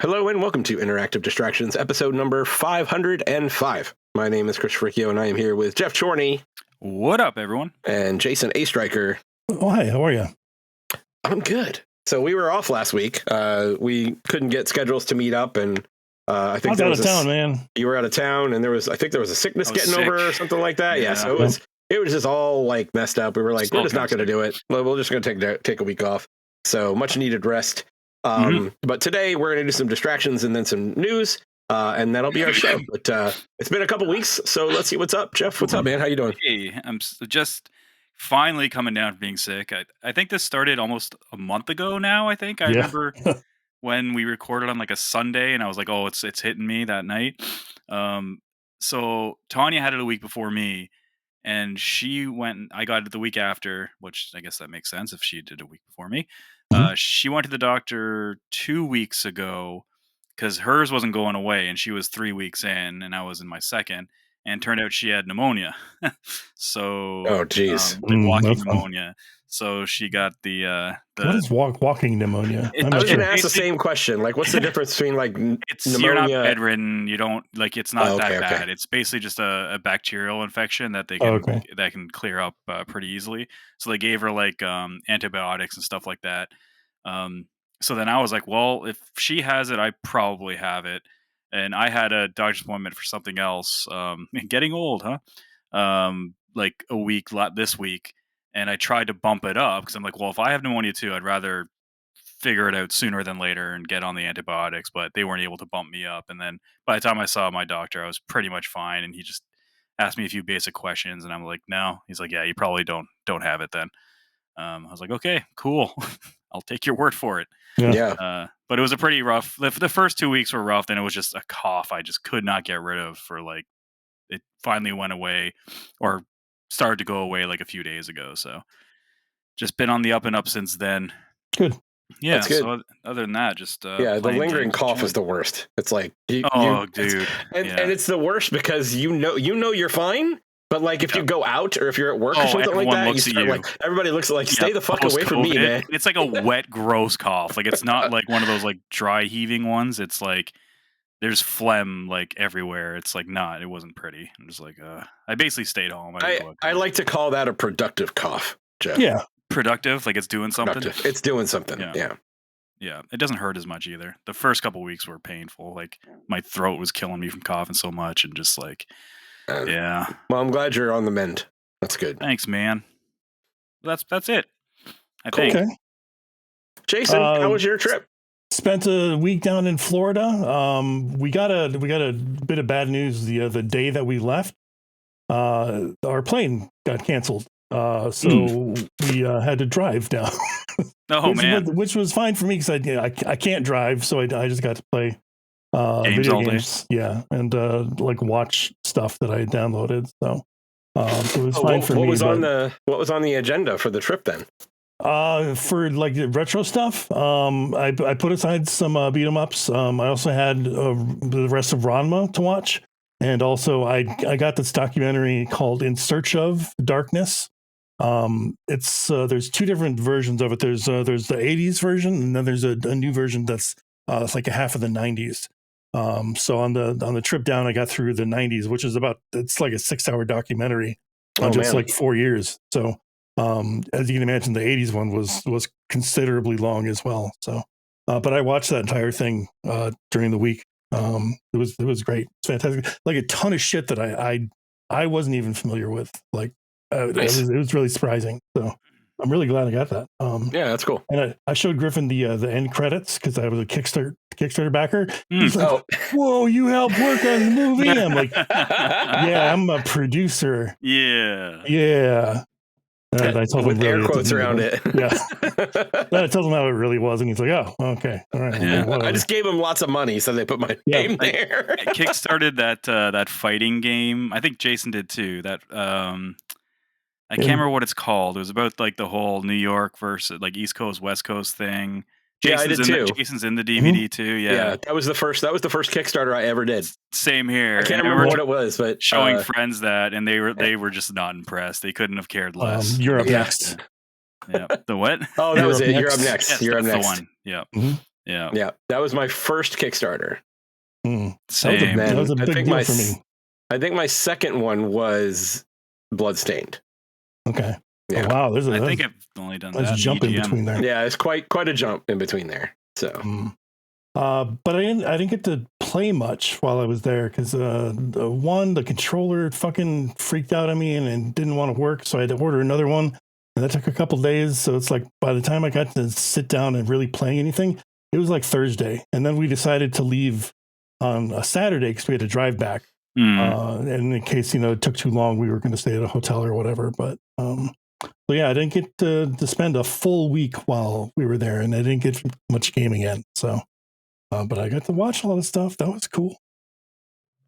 Hello and welcome to Interactive Distractions, episode number 505. My name is Chris Fricchio, and I am here with Geoff Chorney. What up, everyone? And Jason A. Striker. Oh, hi, how are you? I'm good. So we were off last week. We couldn't get schedules to meet up, and I think I was out of town, man. You were out of town, and there was a sickness getting sick. over or something like that. Yeah, so it was just all like messed up. We were like, we're just not going to do it. We're just going to take a week off. So much needed rest. But today we're going to do some distractions and then some news, and that'll be our show. But it's been a couple weeks, so let's see what's up. Geoff, what's up, man? How you doing? Hey, I'm just finally coming down from being sick. I think this started almost a month ago now. I remember when we recorded on like a Sunday, and I was like, oh, it's hitting me that night. So Tanya had it a week before me, and she went. I got it the week after, which I guess that makes sense if she did a week before me. She went to the doctor 2 weeks ago because hers wasn't going away, and she was 3 weeks in, and I was in my second, and turned out she had pneumonia. So, oh geez, walking pneumonia. So she got the what is walking pneumonia? I was going to ask the same question. Like, what's the difference between like pneumonia? You're not bedridden. You don't like. It's not that bad. It's basically just a bacterial infection that they can that can clear up pretty easily. So they gave her like antibiotics and stuff like that. So then I was like, well, if she has it, I probably have it. And I had a doctor's appointment for something else. Getting old, huh? Like a week this week. And I tried to bump it up because I'm like, well, if I have pneumonia too, I'd rather figure it out sooner than later and get on the antibiotics. But they weren't able to bump me up. And then by the time I saw my doctor, I was pretty much fine. And he just asked me a few basic questions. And I'm like, no. He's like, yeah, you probably don't have it then. I was like, okay, cool. I'll take your word for it. Yeah. But it was a pretty rough. The first 2 weeks were rough. Then it was just a cough I just could not get rid of for like. It finally went away, or started to go away like a few days ago. So just been on the up and up since then. Good. Yeah. That's good. So other than that, just the lingering cough is the worst. It's like dude. And it's the worst because you know you're fine. But like if you go out or if you're at work or something like that, you start like everybody looks like stay the fuck away from me, man. It's like a wet, gross cough. Like it's not like one of those like dry heaving ones. It's like there's phlegm like everywhere. It's like it wasn't pretty. I'm just like I basically stayed home. I like to call that a productive cough, Geoff. Yeah. Productive, like it's doing something. It's doing something. Yeah. It doesn't hurt as much either. The first couple weeks were painful. Like my throat was killing me from coughing so much, and just like well, I'm glad you're on the mend. That's good. Thanks, man. That's it. I think. Okay. Jason, how was your trip? Spent a week down in Florida. We got a bit of bad news the day that we left. Our plane got canceled. So we had to drive down. Which was fine for me because I can't drive, so I just got to play video games. Yeah, and like watch stuff that I had downloaded. So it was fine for me. What was on the agenda for the trip then? For like retro stuff, I put aside some beat 'em ups. I also had the rest of Ranma to watch, and also I got this documentary called In Search of Darkness. It's there's two different versions of it. There's the 80s version, and then there's a new version that's it's like a half of the 90s. So on the trip down, I got through the 90s, which is it's like a 6-hour documentary on like 4 years. So as you can imagine, the 80s one was considerably long as well. So but I watched that entire thing during the week. It was great. It's fantastic. Like a ton of shit that I wasn't even familiar with. Like nice. it was really surprising. So I'm really glad I got that. Yeah, that's cool. And I showed Griffin the end credits because I was a Kickstarter backer. He's like, "Whoa, you helped work on the movie?" I'm like, "Yeah, I'm a producer." Yeah. And I told him air quotes around it. Yeah. Then I told him how it really was, and he's like, "Oh, okay, all right." Yeah. I just gave him lots of money, so they put my name there. I kickstarted that fighting game. I think Jason did too. That I can't remember what it's called. It was about like the whole New York versus like East Coast, West Coast thing. Jason's I did too. Jason's in the DVD too. Yeah, that was the first Kickstarter I ever did. Same here. I can't remember what it was, but showing friends that, and they were just not impressed. They couldn't have cared less. You're up next. Yeah. The what? Oh, that was it. You're up next. Yes, You're up next. The one. Yeah. Mm-hmm. Yeah. That was my first Kickstarter. Same. That was a big deal for me. I think my second one was Bloodstained. Okay. Yeah. Oh, wow. I think I've only done that. Let's jump in between there. Yeah, it's quite a jump in between there. So. But I didn't get to play much while I was there because the controller fucking freaked out on me and didn't want to work, so I had to order another one, and that took a couple days. So it's like by the time I got to sit down and really play anything, it was like Thursday, and then we decided to leave on a Saturday because we had to drive back. And in case it took too long, we were going to stay at a hotel or whatever. But so yeah, I didn't get to spend a full week while we were there, and I didn't get much gaming in. So. But I got to watch a lot of stuff. That was cool.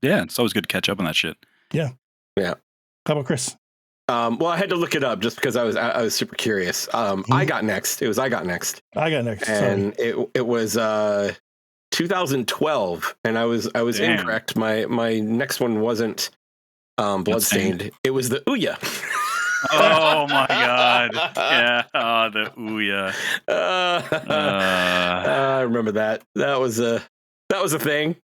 Yeah, it's always good to catch up on that shit. Yeah. How about Chris? Well, I had to look it up just because I was super curious. I got next. It was I got next. And it was 2012, and I was incorrect. My next one wasn't Bloodstained. It was the Ouya. Oh my god! Yeah, the Ouya. I remember that. That was a thing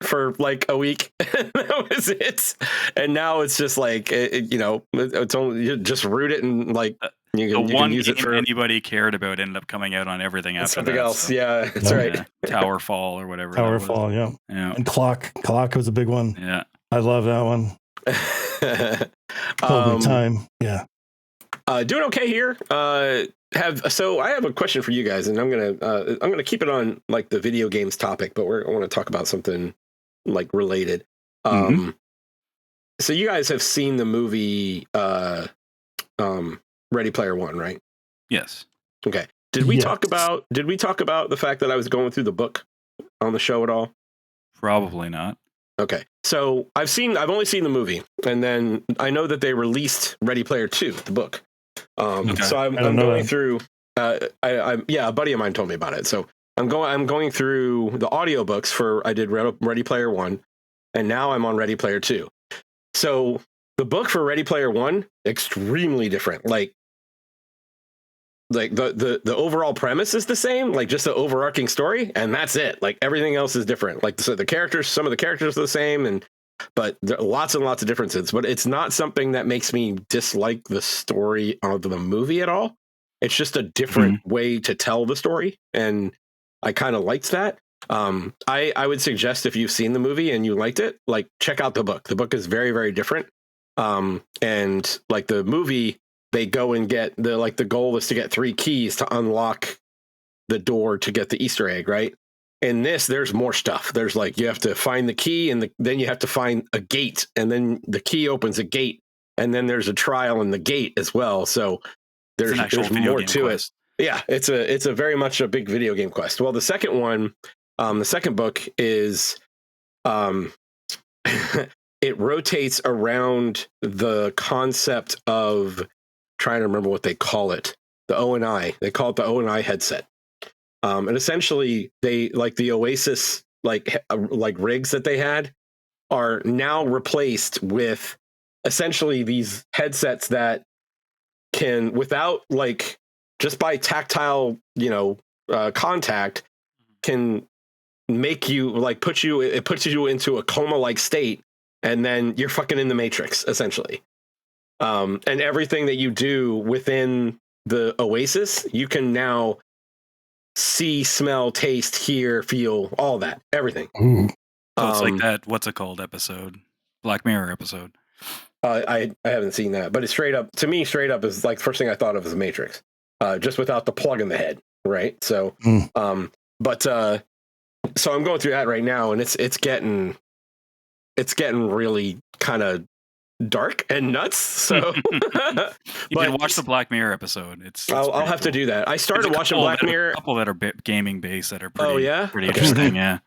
for like a week. That was it. And now it's just like it's only you just root it and like you can use it for anybody cared about ended up coming out on everything after something that, else. So. Yeah, that's right. Yeah. Towerfall or whatever. Towerfall, yeah. And Clock was a big one. Yeah, I love that one. Time. Yeah. Doing okay here. I have a question for you guys, and I'm gonna keep it on like the video games topic, but I want to talk about something like related. So you guys have seen the movie Ready Player One, right? Yes. Okay. Did we talk about the fact that I was going through the book on the show at all? Probably not. Okay. So I've only seen the movie, and then I know that they released Ready Player 2, the book. So I'm going through. A buddy of mine told me about it. So I'm going through the audiobooks I did Ready Player 1, and now I'm on Ready Player 2. So the book for Ready Player 1, extremely different. Like the overall premise is the same, like just the overarching story, and that's it. Like everything else is different. Like some of the characters are the same, but there are lots and lots of differences. But it's not something that makes me dislike the story of the movie at all. It's just a different way to tell the story, and I kind of liked that. I would suggest if you've seen the movie and you liked it, like check out the book. The book is very, very different. And like the movie, they go and get the goal is to get 3 keys to unlock the door to get the Easter egg, right? In this, there's more stuff. There's like you have to find the key, and then you have to find a gate, and then the key opens a gate, and then there's a trial in the gate as well. So there's more to it. Yeah, it's a very much a big video game quest. Well, the second one, the second book is it rotates around the concept of trying to remember what they call it. The O&I. They call it the O&I headset. And essentially they like the Oasis like rigs that they had are now replaced with essentially these headsets that can, without like just by tactile, contact, can make you like puts you into a coma-like state, and then you're fucking in the Matrix essentially. And everything that you do within the Oasis, you can now see, smell, taste, hear, feel, all that, everything. So it's like that, what's it called episode? Black Mirror episode. I haven't seen that, but it's straight up is like the first thing I thought of was the Matrix, just without the plug in the head, right? So, so I'm going through that right now, and it's getting really kind of dark and nuts. So you can watch the Black Mirror episode. I'll have to do that. I started watching Black Mirror. A couple that are gaming based that are pretty, pretty okay. interesting. Yeah.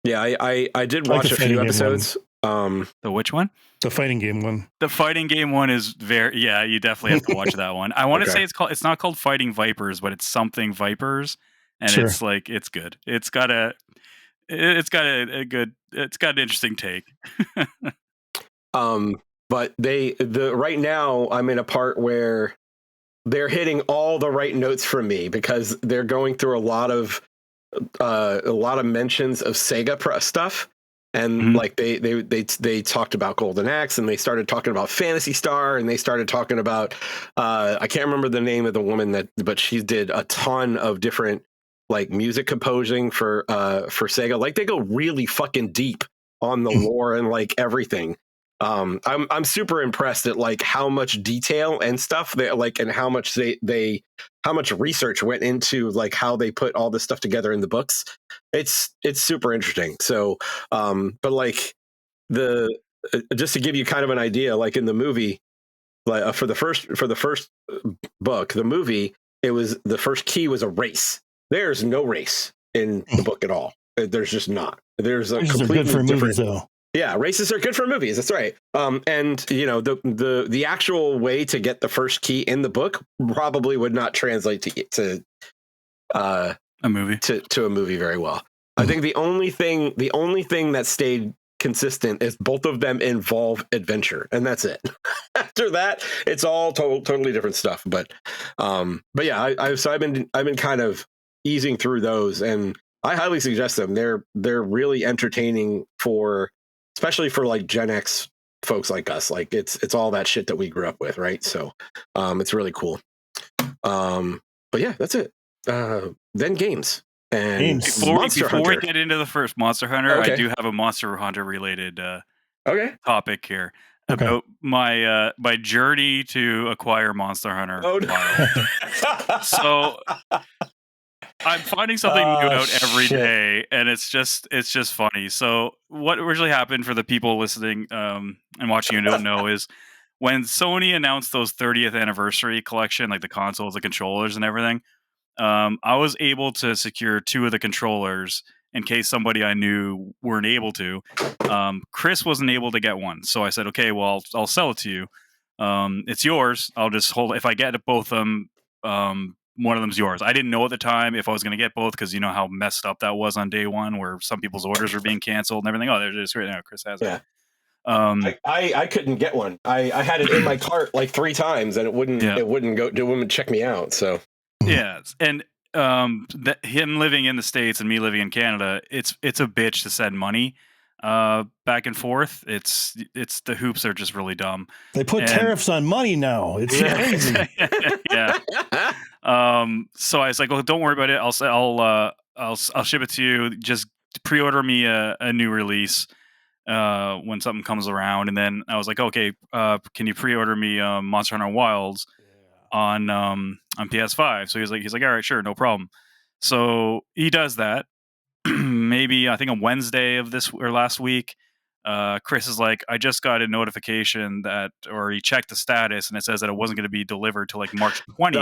Yeah, I did watch a few episodes. The which one? The fighting game one. The fighting game one is you definitely have to watch that one. I want to say it's not called Fighting Vipers, but it's something Vipers, and it's like it's good. It's got an interesting take. But right now I'm in a part where they're hitting all the right notes for me because they're going through a lot of a lot of mentions of Sega stuff. And like they talked about Golden Axe, and they started talking about Phantasy Star, and they started talking about I can't remember the name of the woman but she did a ton of different like music composing for Sega. Like they go really fucking deep on the lore and like everything. I'm super impressed at like how much detail and stuff they like, and how much how much research went into like how they put all this stuff together in the books. It's super interesting. So, but like just to give you kind of an idea, like in the movie, like for the first book, the movie, it was the first key was a race. There's no race in the book at all. There's just not. There's a completely different. Movies, though. Yeah, races are good for movies. That's right. And you know, the actual way to get the first key in the book probably would not translate to a movie to a movie very well. I think the only thing that stayed consistent is both of them involve adventure, and that's it. After that, it's all totally different stuff. But yeah, I've been kind of easing through those, and I highly suggest them. They're really entertaining especially for like Gen X folks like us. Like it's all that shit that we grew up with, right? So it's really cool. But yeah, that's it. Then games. And before we get into the first Monster Hunter, I do have a Monster Hunter related topic here about my journey to acquire Monster Hunter. Oh, no. So I'm finding something new out every day, and it's just funny. So what originally happened, for the people listening and watching who don't know, is when Sony announced those 30th anniversary collection, like the consoles, the controllers, and everything. I was able to secure 2 of the controllers in case somebody I knew weren't able to. Chris wasn't able to get one, so I said, "Okay, well, I'll sell it to you. It's yours. I'll just hold. If I get both of them, one of them's yours." I didn't know at the time if I was going to get both, because you know how messed up that was on day one, where some people's orders were being canceled and everything. Oh, they're just right now. Chris has it. I couldn't get one. I had it in my cart like 3 times, and it wouldn't check me out. So. Yeah, and him living in the States and me living in Canada, it's a bitch to send money back and forth. It's the hoops are just really dumb. They put tariffs on money now. It's crazy. Yeah. So I was like, "Well, don't worry about it. I'll ship it to you. Just pre-order me a new release when something comes around." And then I was like, "Okay, can you pre-order me Monster Hunter Wilds on PS5?" So he's like, "All right, sure, no problem." So he does that. Maybe I think on Wednesday of this or last week, Chris is like, "I just got a notification or he checked the status, and it says that it wasn't going to be delivered till like March 20th."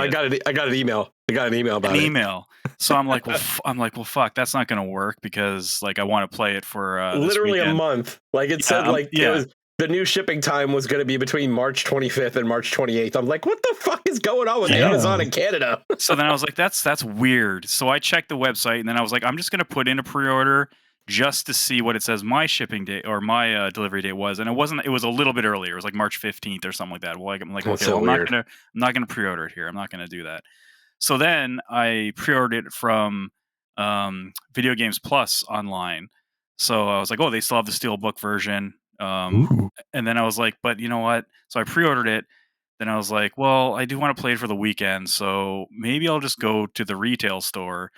I got an email. I got an email about it. So I'm like, well, fuck, that's not going to work, because like I want to play it for literally a month. Like it said, it was. The new shipping time was going to be between March 25th and March 28th. I'm like, what the fuck is going on with Amazon in Canada? So then I was like, that's weird. So I checked the website, and then I was like, I'm just going to put in a pre-order just to see what it says my shipping date or my delivery date was. And it was a little bit earlier. It was like March 15th or something like that. Well, I'm like, okay, so I'm not going to pre-order it here. I'm not going to do that. So then I pre-ordered it from Video Games Plus online. So I was like, oh, they still have the Steelbook version. And then I was like, but you know what? So I pre-ordered it. Then I was like, well, I do want to play it for the weekend, so maybe I'll just go to the retail store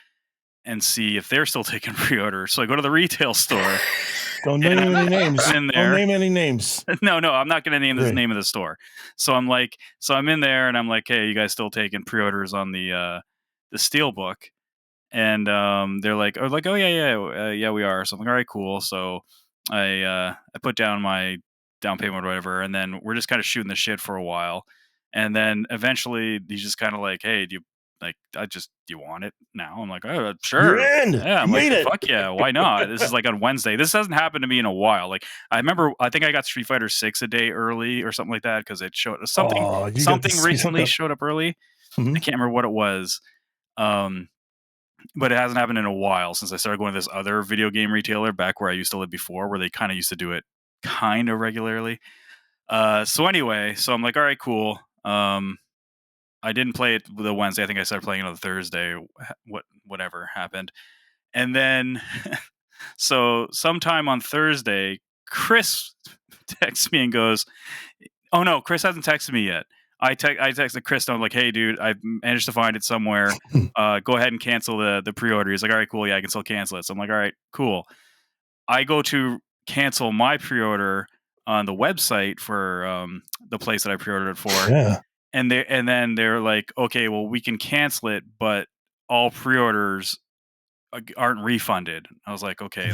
and see if they're still taking pre-orders. So I go to the retail store. Don't name any names. Don't name any names. No, I'm not going to name the name of the store. So I'm in there, and I'm like, hey, you guys still taking pre-orders on the Steelbook? And they're like, oh yeah, we are. So I'm like, all right, cool. So I put down my down payment or whatever, and then we're just kind of shooting the shit for a while, and then eventually he's just kind of like, hey, do you want it now? I'm like, oh, sure. You're in. Yeah, I'm like, fuck yeah, why not? This is like on Wednesday. This hasn't happened to me in a while. Like I think I got Street Fighter 6 a day early or something like that, because it showed something recently showed up early. I can't remember what it was. But it hasn't happened in a while since I started going to this other video game retailer back where I used to live before, where they kind of used to do it kind of regularly. So anyway, I'm like, all right, cool. I didn't play it the Wednesday. I think I started playing it on the Thursday. Whatever happened. And then, so sometime on Thursday, Chris texts me and goes, "Oh no, Chris hasn't texted me yet." I texted Chris and I'm like, "Hey dude, I managed to find it somewhere. Go ahead and cancel the pre-order." He's like, "All right, cool. Yeah, I can still cancel it." So I'm like, "All right, cool." I go to cancel my pre-order on the website for the place that I pre-ordered it for. Yeah. And then they're like, "Okay, well, we can cancel it, but all pre-orders aren't refunded." I was like, "Okay,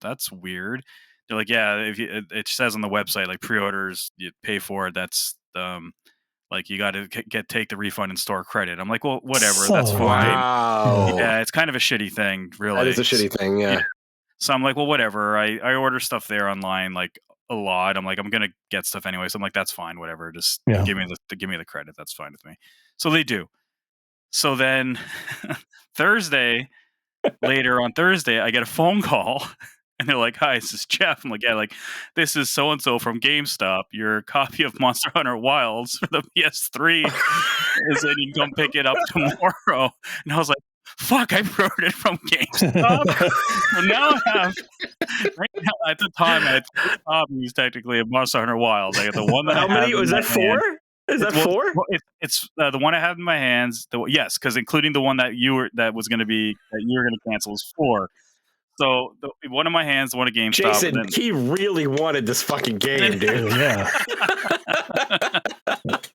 that's weird." They're like, "Yeah, if it says on the website like pre-orders, you pay for it. That's like you got to take the refund and store credit." I'm like, "Well, whatever, that's fine." Wow. Yeah, it's kind of a shitty thing, really. That is a shitty thing, yeah. So I'm like, "Well, whatever." I order stuff there online like a lot. I'm like, I'm gonna get stuff anyway, so I'm like, "That's fine, whatever. Just give me the credit. That's fine with me." So they do. So then later on Thursday, I get a phone call and they're like, "Hi, this is Geoff." I'm like, "Yeah, like this is so and so from GameStop. Your copy of Monster Hunter Wilds for the PS3 is in. You can come pick it up tomorrow." And I was like, "Fuck, I pre-ordered it from GameStop." So now I have, right now, at the time, I had 3 copies technically of Monster Hunter Wilds. I got the one that How many was that? 4? Is that 4? It's the one I have in my hands. Yes, because including the one that you were going to cancel is 4. So the one in my hands, the one at GameStop. Jason, he really wanted this fucking game, dude. Yeah.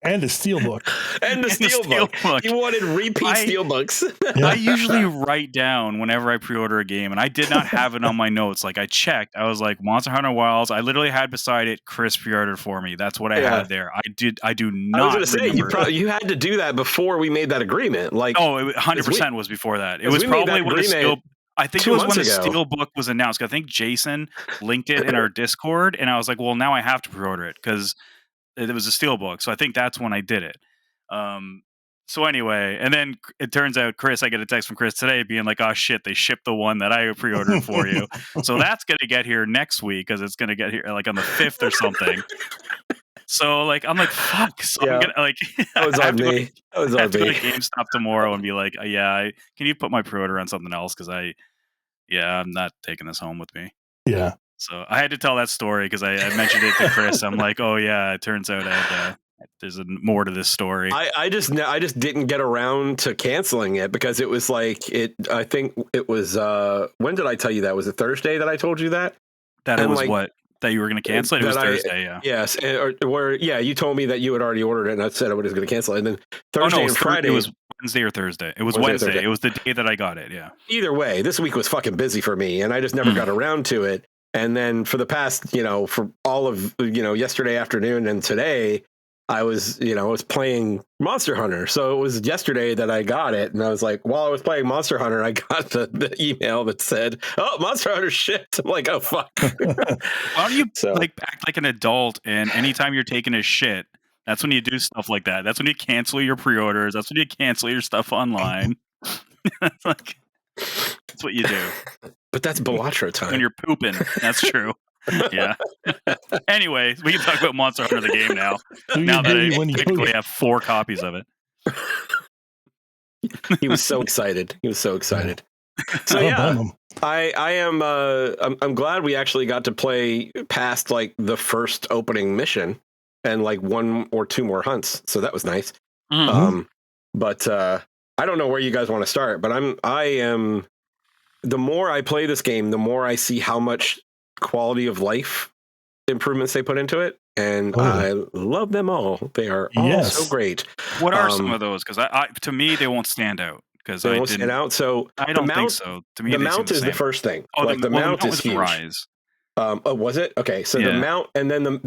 And the steelbook. And the steelbook. He wanted repeat steelbooks. I usually write down whenever I pre-order a game, and I did not have it on my notes. Like I checked, I was like, Monster Hunter Wilds. I literally had beside it, Chris pre-ordered for me. That's what I had there. I do not. I was going to say you had to do that before we made that agreement. Like, oh, it 100% was before that. It was probably when I think it was when the Steelbook was announced. I think Jason linked it in our Discord, and I was like, well, now I have to pre-order it because it was a Steelbook. So I think that's when I did it. So anyway, and then it turns out I get a text from Chris today being like, "Oh shit, they shipped the one that I pre-ordered for you." So that's going to get here next week because it's going to get here like on the 5th or something. So like I'm like, fuck. So I'm gonna like that was on me. I have to go to GameStop tomorrow and be like, can you put my pre-order on something else? Because I'm not taking this home with me. Yeah. So I had to tell that story because I mentioned it to Chris. I'm like, oh yeah, it turns out there's more to this story. I just didn't get around to canceling it because it was like I think it was when did I tell you that? Was it Thursday that I told you that? That it was like, what? That you were going to cancel it? It was Thursday, yeah. Yes, you told me that you had already ordered it, and I said I was going to cancel it. And then Thursday and Friday. It was Wednesday or Thursday. It was Wednesday. It was the day that I got it, yeah. Either way, this week was fucking busy for me, and I just never got around to it. And then for the past, for all of, yesterday afternoon and today, I was playing Monster Hunter. So it was yesterday that I got it. And I was like, while I was playing Monster Hunter, I got the email that said, "Oh, Monster Hunter shipped." I'm like, oh, fuck. Why don't you act like an adult, and anytime you're taking a shit, that's when you do stuff like that. That's when you cancel your pre-orders. That's when you cancel your stuff online. That's what you do. But that's Balatro time. When you're pooping. That's true. Yeah. Anyway, we can talk about Monster Hunter the game now. Now that I technically have 4 copies of it. He was so excited. So yeah, I am. I'm glad we actually got to play past like the first opening mission and like 1 or 2 more hunts. So that was nice. Mm-hmm. But I don't know where you guys want to start. But I am. The more I play this game, the more I see how much quality of life improvements they put into it, and I love them all. They are all so great. What are some of those? Because to me, they won't stand out. Because they won't stand out. So I don't think so. To me, the mount is the first thing. Oh, like the mount is huge. Rise. Was it? Okay, so the mount, and then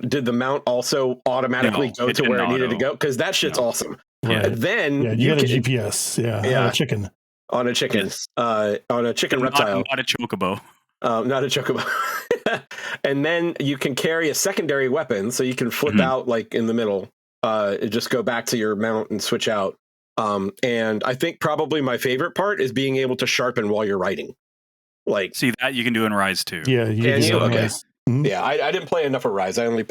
did the mount also automatically go to where it needed to go? Because that shit's awesome. Right. And then you got a GPS. Yeah. On a chicken. On a chicken reptile. Not a chocobo. Not a chocobo. And then you can carry a secondary weapon, so you can flip out like in the middle. Just go back to your mount and switch out. And I think probably my favorite part is being able to sharpen while you're riding. Like, see that you can do in Rise too. Yeah, can you? Okay. Mm-hmm. Yeah, I didn't play enough of Rise. I probably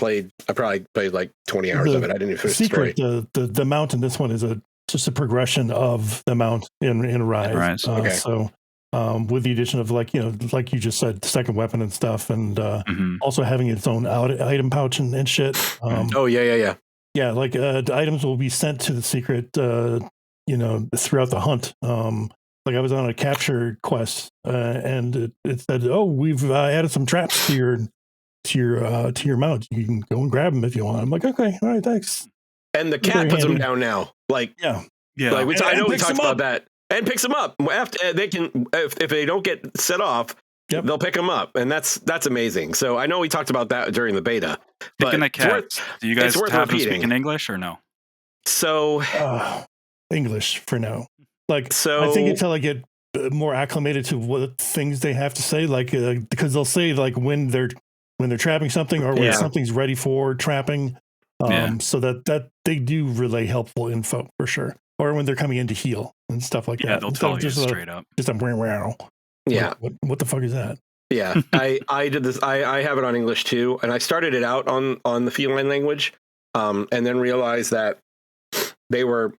played like 20 hours of it. I didn't even finish the story. The mount in this one is just a progression of the mount in Rise. Okay. So with the addition of like like you just said, second weapon and stuff, and also having its own item pouch and shit. Oh yeah. Yeah, like the items will be sent to the secret, throughout the hunt. Like I was on a capture quest, and it said, "Oh, we've added some traps to your mount. You can go and grab them if you want." I'm like, "Okay, all right, thanks." And the cat puts them down now. Like yeah. Like I know we talked about that, and picks them up after they can if they don't get set off. Yep. They'll pick them up, and that's amazing. So I know we talked about that during the beta. Picking the cats. Do you guys have them speak in English or no? So English for now. Like, so I think until I get more acclimated to what things they have to say, like because they'll say like when they're trapping something or when something's ready for trapping, so that they do relay helpful info for sure, or when they're coming in to heal and stuff like that. Yeah, they'll tell you straight up. Just a wow. Yeah. What the fuck is that? Yeah, I did this. I have it on English too, and I started it out on the feline language, and then realized that they were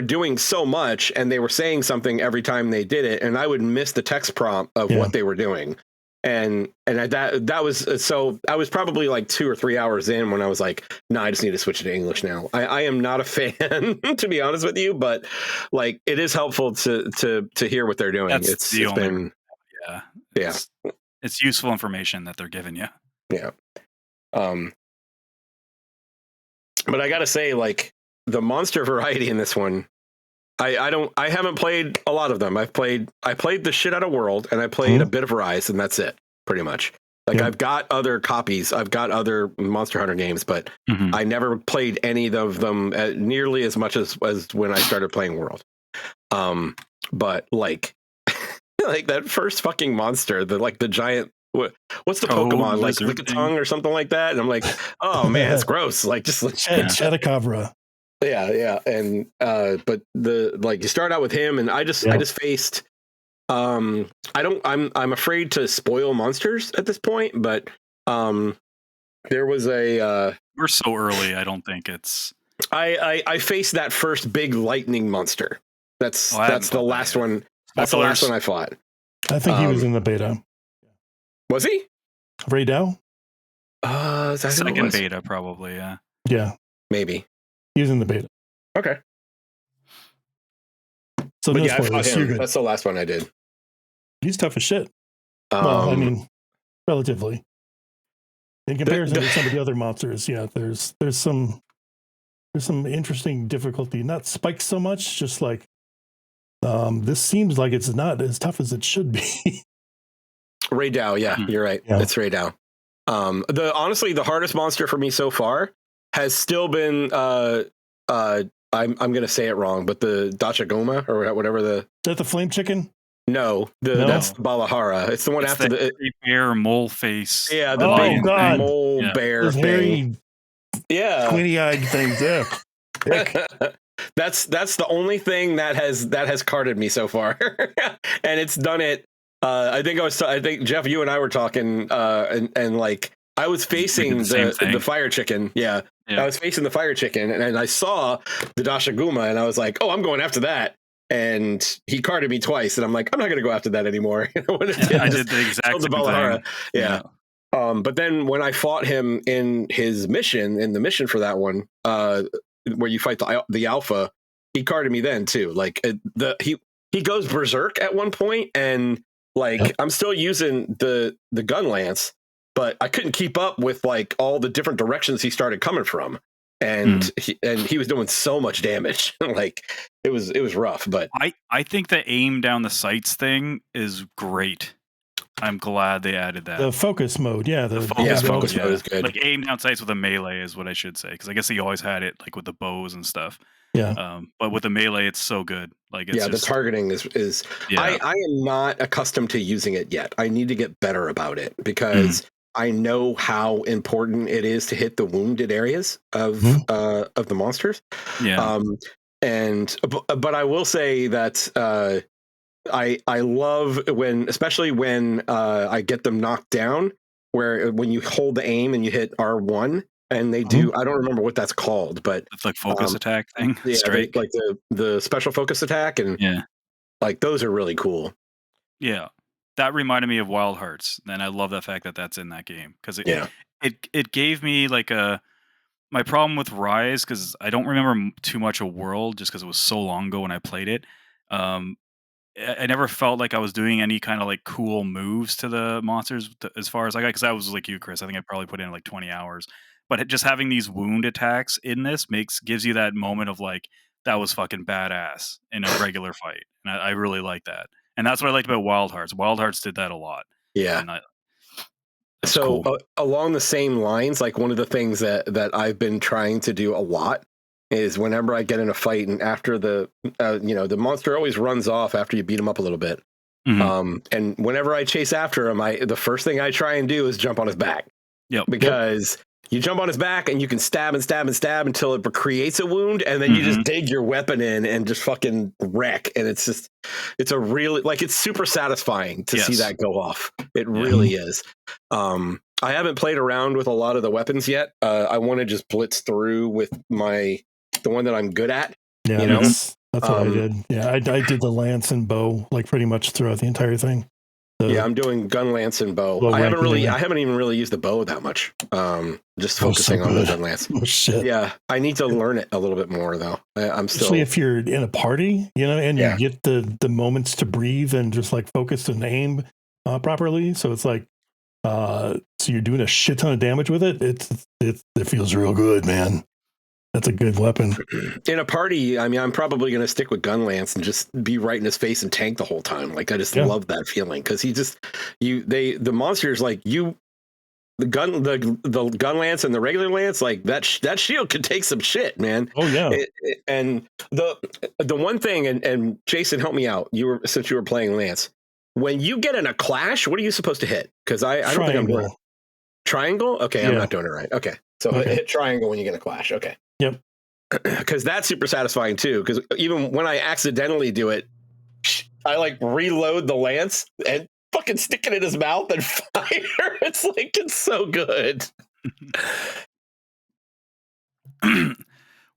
doing so much, and they were saying something every time they did it, and I would miss the text prompt of what they were doing, and that was so. I was probably like 2 or 3 hours in when I was like, "No, I just need to switch it to English now." I am not a fan, to be honest with you, but like it is helpful to hear what they're doing. It's been. Yeah. It's useful information that they're giving you. Yeah. But I gotta say, like, the monster variety in this one, I haven't played a lot of them. I played the shit out of World, and I played a bit of Rise, and that's it, pretty much. Like I've got other copies, I've got other Monster Hunter games, but I never played any of them nearly as much as when I started playing World. But like like that first fucking monster, the giant, what's the Pokemon, like Lickitung or something like that, and I'm like, oh man, it's gross. Like just like Chedicabra. Yeah, and but you start out with him, and I just faced. I'm afraid to spoil monsters at this point, but there was a. We're so early. I don't think it's. I faced that first big lightning monster. That's the last one. That's the last one I fought. I think he was in the beta. Was he? Ray Dow? Is that second beta, probably, yeah. Yeah. Maybe. He was in the beta. Okay. So but I fought him. That's the last one I did. He's tough as shit. Well, I mean, relatively. In comparison to some of the other monsters, there's some interesting difficulty. Not spikes so much, just like this seems like it's not as tough as it should be. Ray Dow, you're right. Yeah. It's Ray Dow. Honestly, the hardest monster for me so far has still been I'm gonna say it wrong, but the Dachagoma or whatever the. Is that the flame chicken? No, that's Balahara. It's the one after the bear mole face. Yeah, the big mole bear thing. Squinty-eyed things. Yeah. That's the only thing that has carded me so far, and it's done it. I think Geoff, you and I were talking, and like I was facing the fire chicken. Yeah, I was facing the fire chicken, and I saw the Dashaguma, and I was like, oh, I'm going after that. And he carded me twice, and I'm like, I'm not going to go after that anymore. I did the exact same thing. Yeah. But then when I fought him in the mission for that one, where you fight the alpha, he carded me then too. Like he goes berserk at one point, and like I'm still using the gun lance, but I couldn't keep up with like all the different directions he started coming from. And he was doing so much damage. Like it was rough, but I think the aim down the sights thing is great. I'm glad they added that. The focus mode, the focus mode is good. Like aim down sights with a melee is what I should say, because I guess he always had it like with the bows and stuff. Yeah. But with the melee, it's so good. Like it's the targeting is. I am not accustomed to using it yet. I need to get better about it because. I know how important it is to hit the wounded areas of the monsters. Yeah. But I will say that I love especially when I get them knocked down, when you hold the aim and you hit R1 and they do, I don't remember what that's called, but it's like focus attack thing. Yeah, like the special focus attack, and like those are really cool. Yeah, that reminded me of Wild Hearts, and I love the fact that that's in that game because it gave me like my problem with Rise, because I don't remember too much of World just because it was so long ago when I played it. Um, I never felt like I was doing any kind of like cool moves to the monsters as far as I got, because I was like you, Chris. I think I probably put in like 20 hours. But just having these wound attacks in this gives you that moment of like, that was fucking badass in a regular fight, and I really like that. And that's what I liked about Wild Hearts. Wild Hearts did that a lot. Yeah. And that's so cool. Along the same lines, like one of the things that I've been trying to do a lot is whenever I get in a fight, and after the the monster always runs off after you beat him up a little bit. Mm-hmm. And whenever I chase after him, the first thing I try and do is jump on his back. Yep. Because you jump on his back and you can stab and stab and stab until it creates a wound, and then you just dig your weapon in and just fucking wreck. And it's a really, like, it's super satisfying to see that go off. It really is. I haven't played around with a lot of the weapons yet. I want to just blitz through with the one that I'm good at. Yeah, that's what I did. Yeah, I did the lance and bow like pretty much throughout the entire thing. Yeah, I'm doing gun, lance, and bow. I haven't even really used the bow that much. Just focusing on the gun, lance. Oh shit! Yeah, I need to learn it a little bit more though. I'm still, especially if you're in a party, and you get the moments to breathe and just like focus and aim properly. So it's like, so you're doing a shit ton of damage with it. It feels real good, man. That's a good weapon. In a party, I mean, I'm probably going to stick with gun, lance, and just be right in his face and tank the whole time. Like, I just love that feeling, because the monsters, like the gun lance and the regular lance, like that shield could take some shit, man. Oh yeah. And the one thing, and Jason, help me out. Since you were playing lance, when you get in a clash, what are you supposed to hit? Because I don't think I'm doing it. Triangle. Okay, I'm not doing it right. Okay, so hit triangle when you get a clash. Okay. Yep. Because that's super satisfying too. Because even when I accidentally do it, I like reload the lance and fucking stick it in his mouth and fire. It's so good.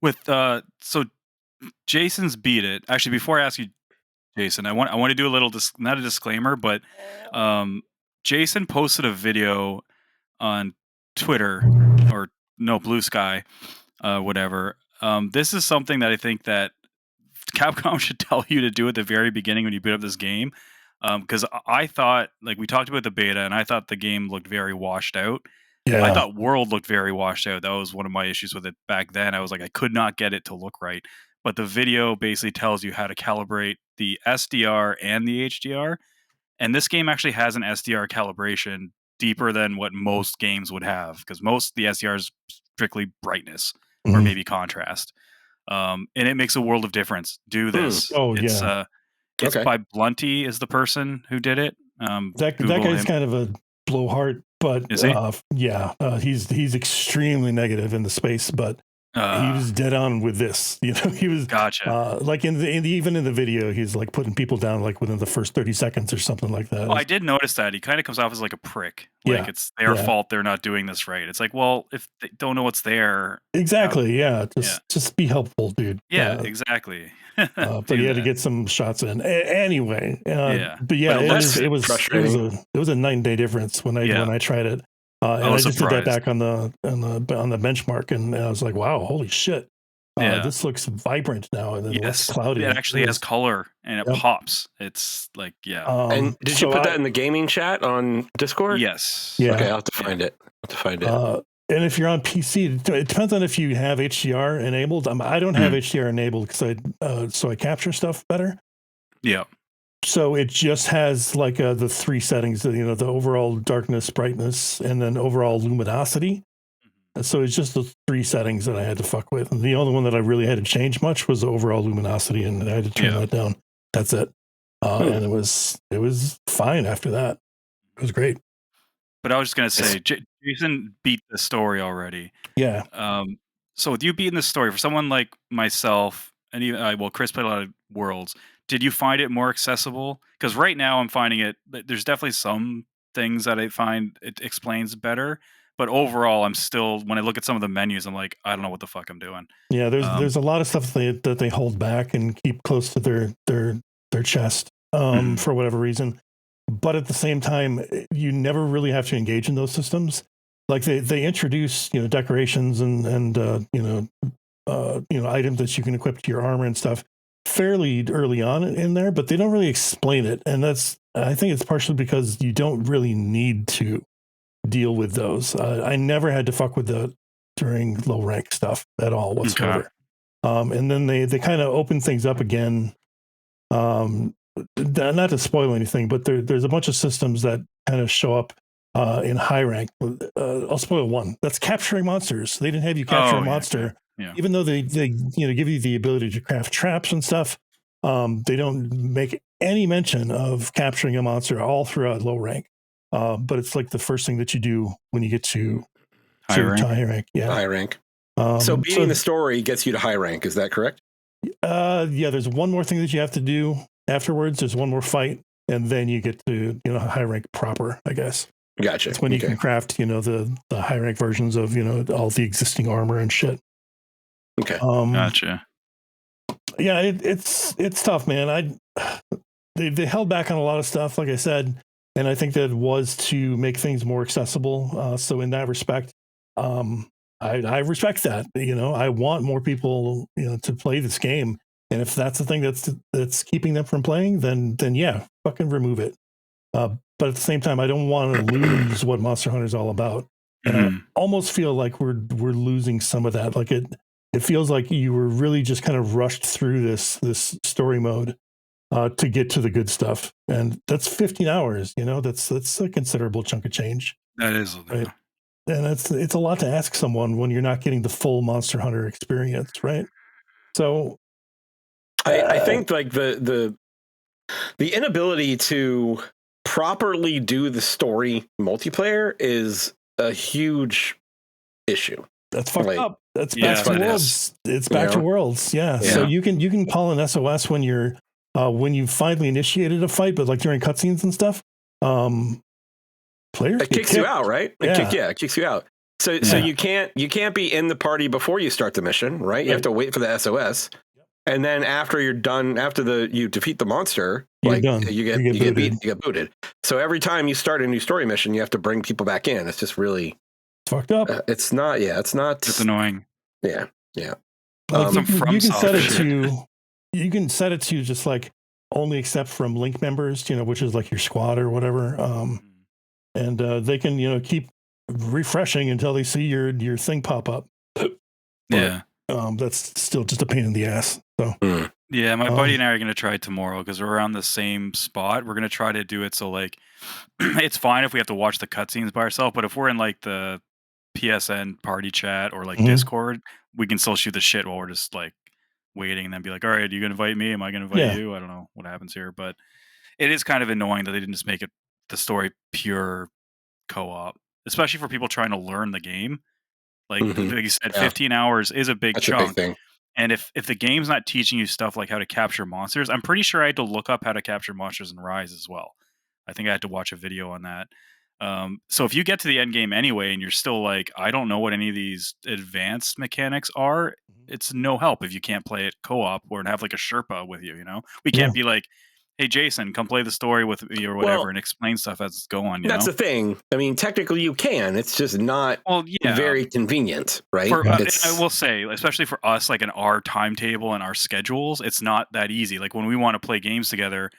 With so Jason's beat it. Actually, before I ask you, Jason, I want to do a little not a disclaimer, but Jason posted a video on Twitter, or no, Blue Sky, whatever. This is something that I think that Capcom should tell you to do at the very beginning when you boot up this game. Because I thought, like, we talked about the beta, and I thought the game looked very washed out. Yeah. I thought World looked very washed out. That was one of my issues with it back then. I was like, I could not get it to look right. But the video basically tells you how to calibrate the SDR and the HDR. And this game actually has an SDR calibration deeper than what most games would have, because most the SDR is strictly brightness or maybe contrast. And it makes a world of difference. Do this. It's by Blunty is the person who did it. That guy's kind of a blowhard, but is he? He's extremely negative in the space, but he was dead on with this. He was like even in the video, he's like putting people down like within the first 30 seconds or something like that. Well, I did notice that he kind of comes off as like a prick. Like it's their fault they're not doing this right. It's like, well, if they don't know what's there, exactly. Just be helpful, dude. Yeah, exactly. But he had to get some shots in anyway. But it was a 9-day difference when I tried it. And I just did that back on the benchmark, and I was like, wow, holy shit. This looks vibrant now, and then less cloudy. It actually has color, and it pops. It's like, and did you put that in the gaming chat on Discord? Yes. Yeah. Okay, I'll have to find it. And if you're on PC, it depends on if you have HDR enabled. I don't have HDR enabled because I capture stuff better. Yeah. So it just has like the 3 settings, the overall darkness, brightness, and then overall luminosity. So it's just the 3 settings that I had to fuck with. And the only one that I really had to change much was the overall luminosity, and I had to turn that down. That's it. And it was fine after that. It was great. But I was just going to say, Jason beat the story already. Yeah. So with you beating the story, for someone like myself, and even, Chris played a lot of Worlds, did you find it more accessible? Because right now I'm finding there's definitely some things that I find it explains better. But overall, I'm still, when I look at some of the menus, I'm like, I don't know what the fuck I'm doing. Yeah, there's a lot of stuff that they hold back and keep close to their chest for whatever reason. but at the same time, you never really have to engage in those systems. Like they introduce, decorations and items that you can equip to your armor and stuff fairly early on in there, but they don't really explain it. And I think it's partially because you don't really need to deal with those. I never had to fuck with that during low rank stuff at all whatsoever. Okay. And then they kind of open things up again. Not to spoil anything, but there's a bunch of systems that kind of show up in high rank. I'll spoil one. That's capturing monsters. They didn't have you capture a monster. Yeah. Even though they give you the ability to craft traps and stuff, they don't make any mention of capturing a monster all throughout low rank. But it's like the first thing that you do when you get to high rank. Yeah, high rank. So beating the story gets you to high rank. Is that correct? Yeah. There's one more thing that you have to do afterwards. There's one more fight, and then you get to high rank proper, I guess. Gotcha. It's when you can craft the high rank versions of all the existing armor and shit. Okay. Gotcha. Yeah, it's tough, man. They held back on a lot of stuff, like I said, and I think that was to make things more accessible. So in that respect, I respect that. I want more people to play this game, and if that's the thing that's keeping them from playing, then yeah, fucking remove it. But at the same time, I don't want to lose what Monster Hunter is all about, and I almost feel like we're losing some of that. Like it feels like you were really just kind of rushed through this story mode to get to the good stuff, and that's 15 hours. That's a considerable chunk of change. That is, right? And it's a lot to ask someone when you're not getting the full Monster Hunter experience, right? So, I think like the inability to properly do the story multiplayer is a huge issue. That's fucked up. That's back to Worlds. It's back to Worlds. Yeah. So you can call an SOS when you're when you finally initiated a fight, but like during cutscenes and stuff, players it kicks you out, right? It kicks you out. So you can't be in the party before you start the mission, right? You have to wait for the SOS. And then after you're done, you defeat the monster, you get booted. So every time you start a new story mission, you have to bring people back in. It's just really fucked up. It's not. It's annoying. Yeah. Like you can set it to. You can set it to just like only accept from link members, which is like your squad or whatever. And they can keep refreshing until they see your thing pop up. Yeah. That's still just a pain in the ass. So yeah, my buddy and I are going to try it tomorrow because we're around the same spot. We're going to try to do it so like it's fine if we have to watch the cutscenes by ourselves, but if we're in like the PSN party chat or like Discord, we can still shoot the shit while we're just like waiting and then be like, all right, are you going to invite me? Am I going to invite you? I don't know what happens here, but it is kind of annoying that they didn't just make it the story pure co-op, especially for people trying to learn the game. Like you said, 15 hours is a big chunk. A big thing. And if the game's not teaching you stuff like how to capture monsters, I'm pretty sure I had to look up how to capture monsters in Rise as well. I think I had to watch a video on that. So if you get to the end game anyway and you're still like, I don't know what any of these advanced mechanics are, it's no help if you can't play it co-op or have like a Sherpa with you, We can't be like, hey, Jason, come play the story with me or whatever and explain stuff as it's going. That's the thing. I mean, technically you can. It's just not very convenient, right? I will say, especially for us, like in our timetable and our schedules, it's not that easy. Like when we want to play games together,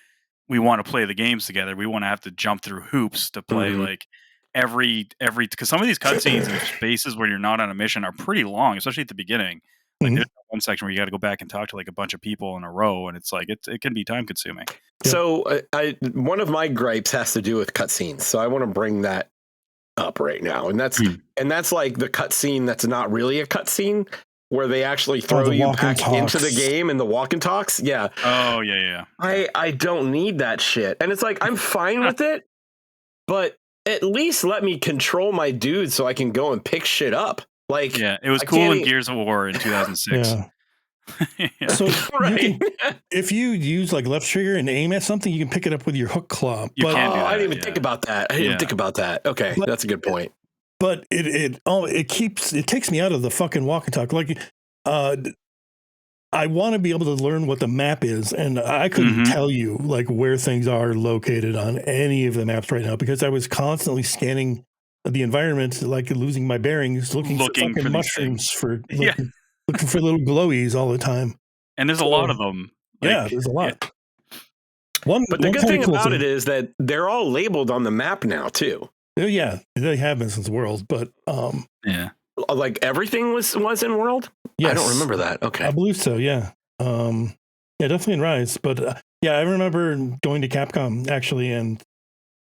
we want to play the games together. We want to have to jump through hoops to play like every because some of these cutscenes and spaces where you're not on a mission are pretty long, especially at the beginning. Like there's one section where you got to go back and talk to like a bunch of people in a row, and it's like it can be time consuming. So one of my gripes has to do with cutscenes. So I want to bring that up right now, and that's like the cutscene that's not really a cutscene, where they actually throw you back into the game and the walk and talks. Yeah. Oh yeah. I don't need that shit, and it's like I'm fine with it, but at least let me control my dude so I can go and pick shit up. Like, yeah, it was cool in Gears of War in 2006. So if you use like left trigger and aim at something, you can pick it up with your hook claw. You can't do that, I didn't even think about that. I didn't think about that. Okay, that's a good point. But it takes me out of the fucking walk and talk. Like I want to be able to learn what the map is, and I couldn't tell you like where things are located on any of the maps right now because I was constantly scanning the environment, like losing my bearings, looking for fucking mushrooms, looking for little glowies all the time. And there's a lot of them. Like, there's a lot. Yeah. But the good thing about it is that they're all labeled on the map now too. Yeah, they have been since World, but like everything was in World. Yes. I don't remember that. Okay, I believe so. Yeah, definitely in Rise. But I remember going to Capcom actually, and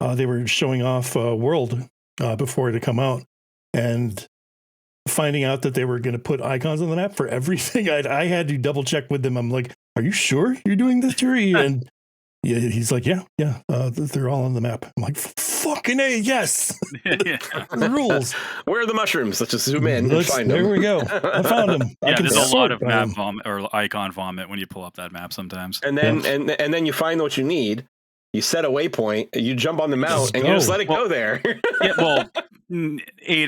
they were showing off World before it had come out, and finding out that they were going to put icons on the map for everything. I had to double check with them. I'm like, "Are you sure you're doing this, Jerry?" And he's like, yeah, they're all on the map. I'm like, fucking A, yes. The rules. Where are the mushrooms? Let's just zoom in and find them. There we go. I found them. Yeah, there's a lot of map vomit or icon vomit when you pull up that map sometimes. And then and then you find what you need. You set a waypoint, you jump on the mount, and you just let it go there. 8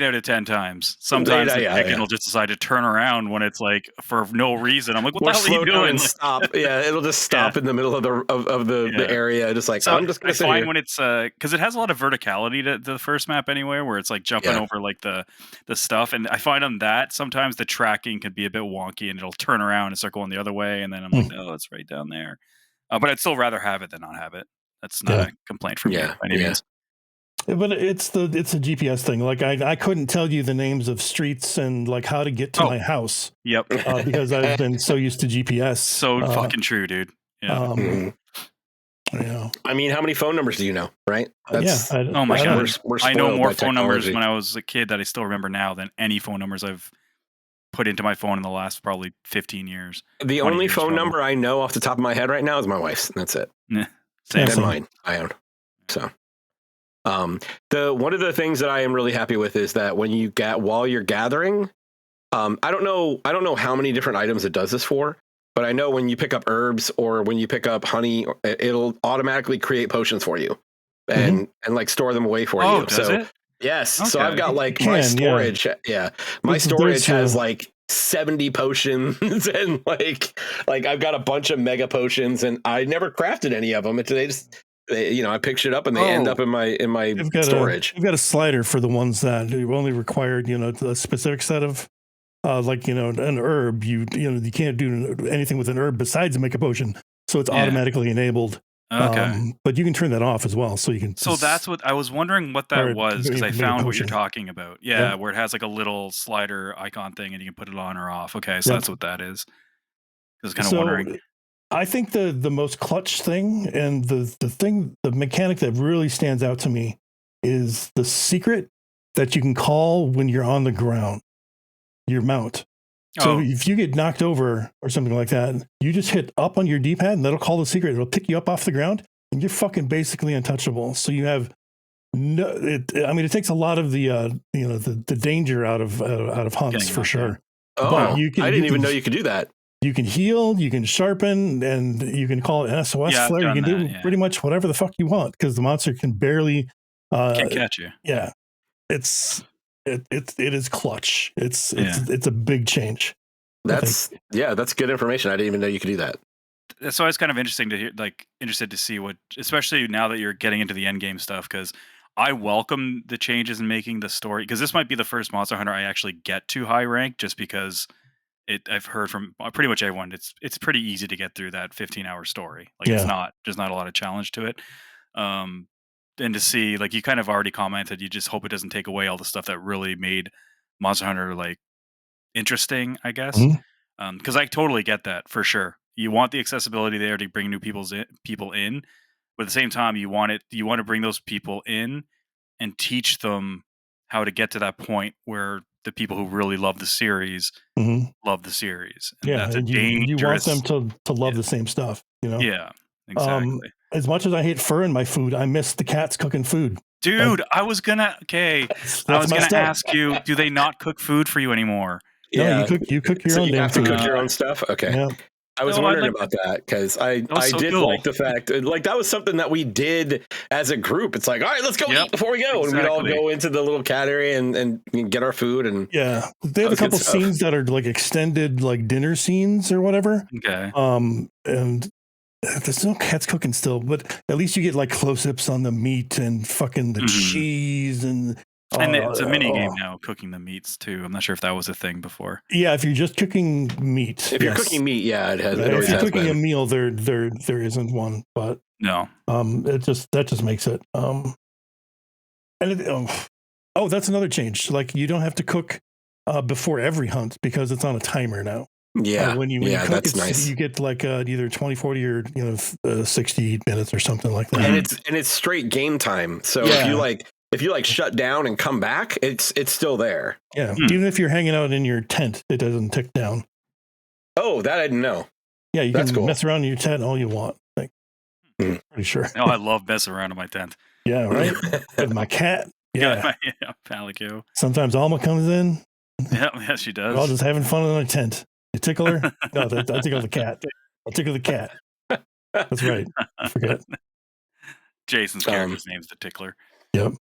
out of 10 times. Sometimes the chicken will just decide to turn around when it's like for no reason. I'm like, what the hell are you doing? And stop. It'll just stop in the middle of the area. Just like, I'm just going to sit here. When it's because it has a lot of verticality to the first map anyway, where it's like jumping over like the stuff. And I find on that sometimes the tracking can be a bit wonky, and it'll turn around and start going the other way. And then I'm like, no, it's right down there. But I'd still rather have it than not have it. That's not a complaint from me by any means. But it's a GPS thing. Like I couldn't tell you the names of streets and like how to get to my house. Yep. Because I've been so used to GPS. So fucking true, dude. Yeah. I mean, how many phone numbers do you know? Right? Oh my god. I know more phone numbers when I was a kid that I still remember now than any phone numbers I've put into my phone in the last probably 15 years. The only phone number I know off the top of my head right now is my wife's. And that's it. And mine. I own. So. One of the things that I am really happy with is that when you while you're gathering, I don't know how many different items it does this for, but I know when you pick up herbs or when you pick up honey, it'll automatically create potions for you and like store them away for you. Does it? Yes. Okay. So I've got like my storage. Yeah. My storage has like 70 potions and like I've got a bunch of mega potions and I never crafted any of them. I picked it up and they end up in my storage. You've got a slider for the ones that you only required, a specific set of an herb. You can't do anything with an herb besides make a potion. So it's automatically enabled. Okay. But you can turn that off as well. So you can. So that's what I was wondering what that was because I found what you're talking about. Yeah, where it has like a little slider icon thing and you can put it on or off. Okay, so that's what that is. I was kind of wondering. I think the most clutch thing and the mechanic that really stands out to me is the secret that you can call when you're on the ground, your mount. So if you get knocked over or something like that, you just hit up on your D-pad and that'll call the secret. It'll pick you up off the ground and you're fucking basically untouchable. So you have it takes a lot of the danger out of hunts for sure. I didn't even know you could do that. You can heal, you can sharpen, and you can call it an SOS flare. You can do pretty much whatever the fuck you want because the monster can barely can't catch you. Yeah, it is clutch. It's a big change. That's good information. I didn't even know you could do that. So it's kind of interesting to hear, interested to see what, especially now that you're getting into the end game stuff, because I welcome the changes in making the story because this might be the first Monster Hunter I actually get to high rank just because. I've heard from pretty much everyone. It's pretty easy to get through that 15-hour story. There's not a lot of challenge to it. And to see, you kind of already commented, you just hope it doesn't take away all the stuff that really made Monster Hunter interesting, I guess. Because I totally get that for sure. You want the accessibility there to bring new people in, but at the same time, you want to bring those people in and teach them how to get to that point where the people who really love the series love the series. And that's a dangerous. You want them to love the same stuff, Yeah, exactly. As much as I hate fur in my food, I miss the cats cooking food. Dude, I was gonna ask you, do they not cook food for you anymore? Yeah, you cook your own damn food. You have to cook your own stuff? Okay. Yeah. I was wondering about that because I did like the fact like that was something that we did as a group. It's like, all right, let's go eat before we go, and we'd all go into the little cat area and get our food. And they have a couple scenes that are like extended like dinner scenes or whatever. Okay. And there's no cats cooking still, but at least you get like close-ups on the meat and fucking the cheese and it's a mini game now, cooking the meats too. I'm not sure if that was a thing before. Yeah, if you're just cooking meat. If you're cooking meat, it has. Right? If you're cooking a meal, there isn't one. But no, that just makes it. That's another change. Like you don't have to cook before every hunt because it's on a timer now. Yeah, when you cook, that's nice. You get like either 20, 40 or 60 minutes or something like that. And it's straight game time. So if you shut down and come back, it's still there. Yeah, even if you're hanging out in your tent, it doesn't tick down. Oh, that I didn't know. Yeah, you can mess around in your tent all you want. Like, pretty sure. Oh, I love messing around in my tent. Yeah, right. With my cat. Yeah, Palico. Sometimes Alma comes in. Yeah, she does. We're all just having fun in our tent. You tickle her? No, I tickle the cat. I'll tickle the cat. That's right. I forget. Jason's character's name's the Tickler. Yep.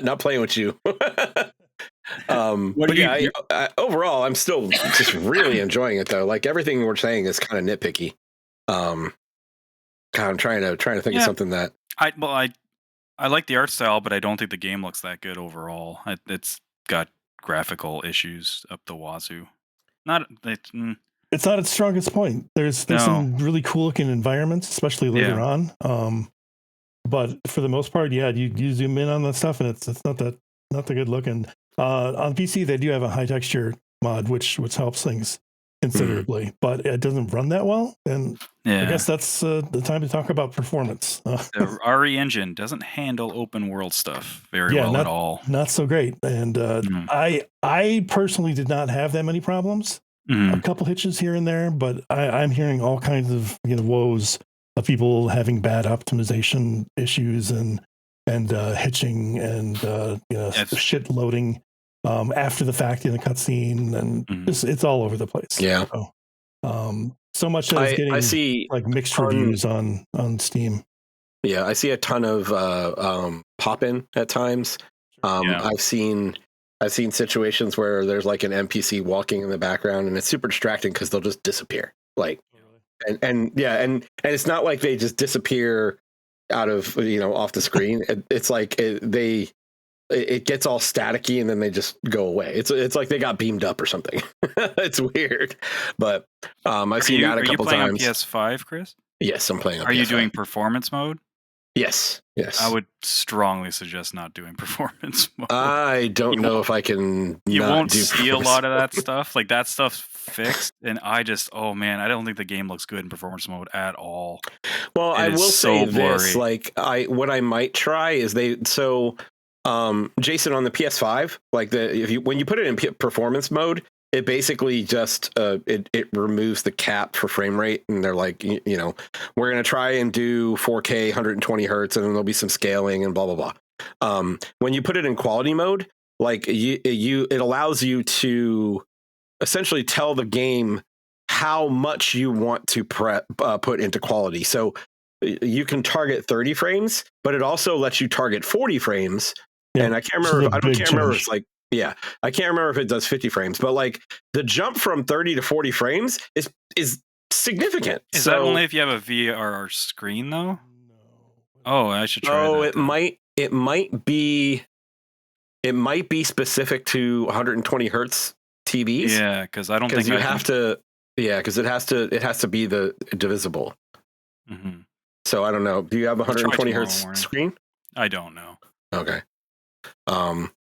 Not playing with you. Overall, I'm still just really enjoying it though. Like everything we're saying is kind of nitpicky. God, I'm trying to think of something that I like the art style, but I don't think the game looks that good overall. It's got graphical issues up the wazoo. It's not its strongest point. There's some really cool looking environments, especially later on. But for the most part, you zoom in on that stuff, and it's not that good looking. On PC, they do have a high texture mod, which helps things considerably, but it doesn't run that well. And I guess that's the time to talk about performance. The RE engine doesn't handle open world stuff very well at all. Not so great. And I personally did not have that many problems. A couple hitches here and there, but I'm hearing all kinds of woes of people having bad optimization issues and hitching and shit loading after the fact in a cutscene, and it's all over the place. Yeah. So much that I see like mixed reviews on Steam. Yeah, I see a ton of pop-in at times. I've seen situations where there's like an NPC walking in the background, and it's super distracting because they'll just disappear. Like, and it's not like they just disappear out of off the screen. It's like it gets all staticky and then they just go away. It's like they got beamed up or something. It's weird, but I've seen that a couple times. Are you playing on PS5, Chris? Yes, I'm playing on PS5. Are you doing performance mode? Yes. I would strongly suggest not doing performance mode. I don't know if I can. You won't see a lot of that stuff. Like that stuff's fixed, and I don't think the game looks good in performance mode at all. Well, I will say this: like, what I might try is Jason on the PS5, like when you put it in performance mode, it basically just it removes the cap for frame rate, and they're like, we're gonna try and do 4K 120 hertz, and then there'll be some scaling and blah blah blah. When you put it in quality mode, like it allows you to essentially tell the game how much you want to put into quality. So you can target 30 frames, but it also lets you target 40 frames. Yeah, and I can't remember. I can't remember. It's like. Yeah, I can't remember if it does 50 frames, but like the jump from 30 to 40 frames is significant. Is that only if you have a VRR screen though? Oh, I should try. Oh, it might be specific to 120 hertz TVs. Yeah, because I don't think you have to. Yeah, because it has to be the divisible. Mm-hmm. So I don't know. Do you have a 120 hertz screen? I don't know. Okay.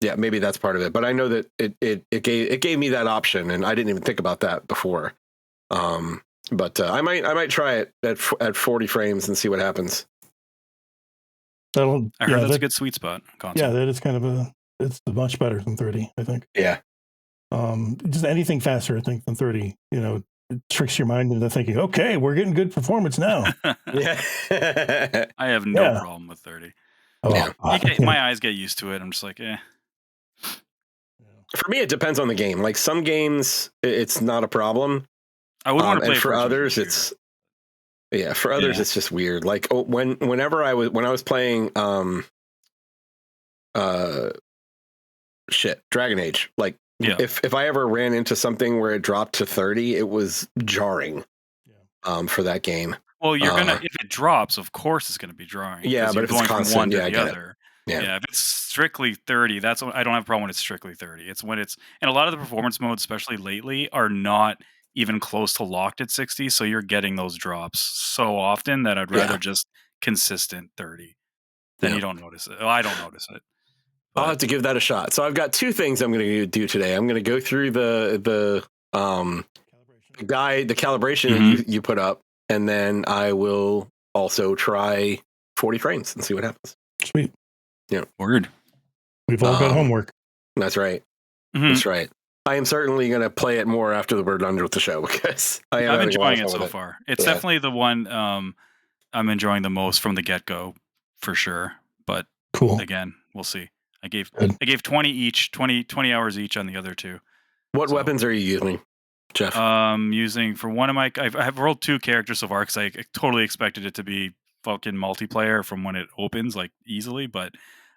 Yeah, maybe that's part of it, but I know that it gave me that option, and I didn't even think about that before. But I might try it at 40 frames and see what happens. I heard that's a good sweet spot console. Yeah, that is kind of it's much better than 30, I think. Yeah. Just anything faster, I think, than 30. It tricks your mind into thinking, okay, we're getting good performance now. Yeah. I have no problem with 30. My eyes get used to it. I'm just like, eh. For me, it depends on the game. Like some games, it's not a problem. I would want to play and for others, it's it's just weird. Like whenever I was playing Dragon Age, like if I ever ran into something where it dropped to 30, it was jarring for that game. Well, you're gonna if it drops, of course it's gonna be jarring. Yeah, but if it's constant, from one to the other. Yeah, if it's strictly 30, that's what I don't have a problem when it's strictly 30. It's when it's and a lot of the performance modes, especially lately, are not even close to locked at 60, so you're getting those drops so often that I'd rather just consistent 30. Then you don't notice it. I don't notice it. But I'll have to give that a shot. So I've got two things I'm going to do today. I'm going to go through the calibration you put up, and then I will also try 40 frames and see what happens. Sweet. Yeah. Word. We've all got homework. That's right. That's right. I am certainly going to play it more after we're done with the show because I'm enjoying it so far. It's definitely the one I'm enjoying the most from the get-go, for sure. But cool. Again, we'll see. I gave 20 each, 20 hours each on the other two. What weapons are you using, Geoff? Using for one of my, I've rolled 2 characters so far because I totally expected it to be fucking multiplayer from when it opens, like easily. But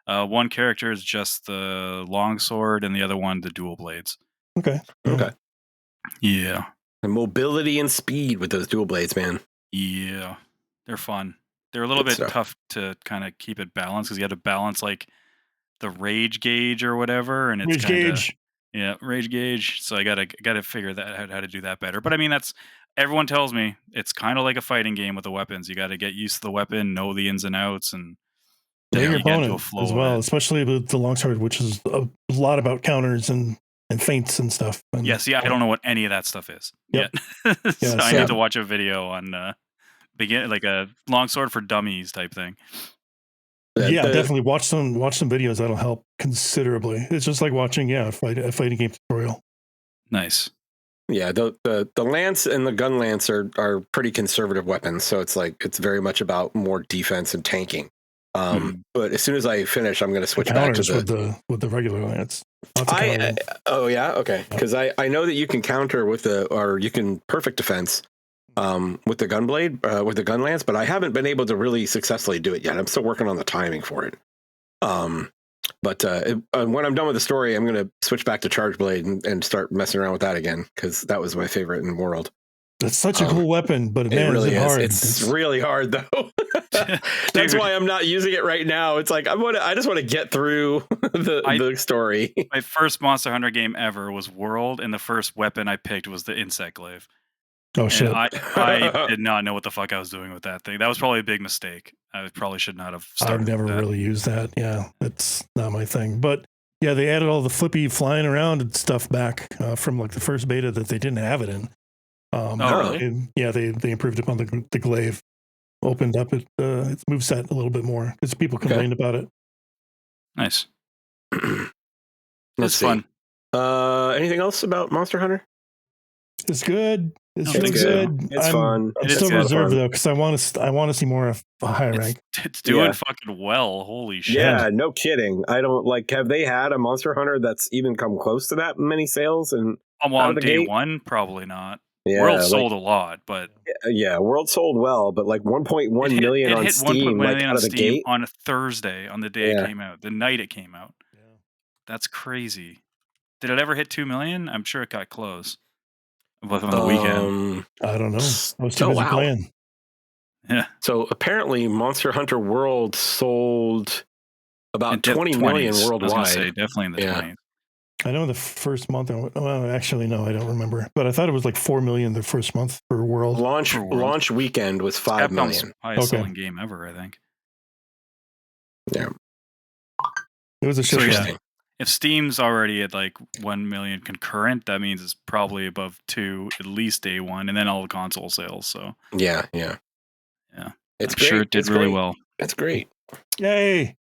one character is just the longsword, and the other one the dual blades. Okay. Yeah. And mobility and speed with those dual blades, man. Yeah, they're fun. They're a little bit tough to kind of keep it balanced because you have to balance like the rage gauge or whatever, and it's rage gauge. So I gotta figure that out how to do that better. But I mean, that's everyone tells me it's kind of like a fighting game with the weapons. You got to get used to the weapon, know the ins and outs, and your opponent as well, especially with the longsword, which is a lot about counters and feints and stuff. And, I don't know what any of that stuff is yet. So I need to watch a video on like a longsword for dummies type thing. Definitely watch some videos. That'll help considerably. It's just like watching a fighting game tutorial. Nice. Yeah, the lance and the gun lance are pretty conservative weapons, so it's very much about more defense and tanking. But as soon as I finish, I'm going to switch back to with the regular lance. Okay, because I know that you can counter or you can perfect defense with the gunblade, with the gun lance, but I haven't been able to really successfully do it yet. I'm still working on the timing for it. But when I'm done with the story, I'm going to switch back to charge blade and start messing around with that again because that was my favorite in the world. It's such a cool weapon, but it really is hard. It's really hard though. That's why I'm not using it right now. It's like I just want to get through the story. My first Monster Hunter game ever was World, and the first weapon I picked was the insect glaive. Oh shit! I did not know what the fuck I was doing with that thing. That was probably a big mistake. I probably should not have started. I've never really used that. Yeah, it's not my thing. But yeah, they added all the flippy flying around and stuff back from like the first beta that they didn't have it in. Really? And, they improved upon the glaive, opened up its moveset a little bit more because people complained about it. Nice. That's fun. Anything else about Monster Hunter? It's good. It's really good. It's fun. I'm still reserved though because I want to see more of a high rank. It's doing fucking well. Holy shit! Yeah, no kidding. I don't have they had a Monster Hunter that's even come close to that many sales? And on day one, probably not. Yeah, World sold a lot, but World sold well, but like 1.1 million on Steam, like out of the gate on a Thursday on the day it came out, the night it came out. Yeah. That's crazy. Did it ever hit 2 million? I'm sure it got close. On the weekend. I don't know. I was too busy playing. Yeah. So apparently, Monster Hunter World sold about 20 million worldwide. I was gonna say, definitely in the 20s. I know the first month. Actually, no, I don't remember. But I thought it was like 4 million the first month for World. Launch weekend was 5 million. Highest selling game ever, I think. Yeah. It was a shit show. If Steam's already at like 1 million concurrent, that means it's probably above 2 at least day one, and then all the console sales. So yeah. It's great. Sure it did really well. It's great. Yay!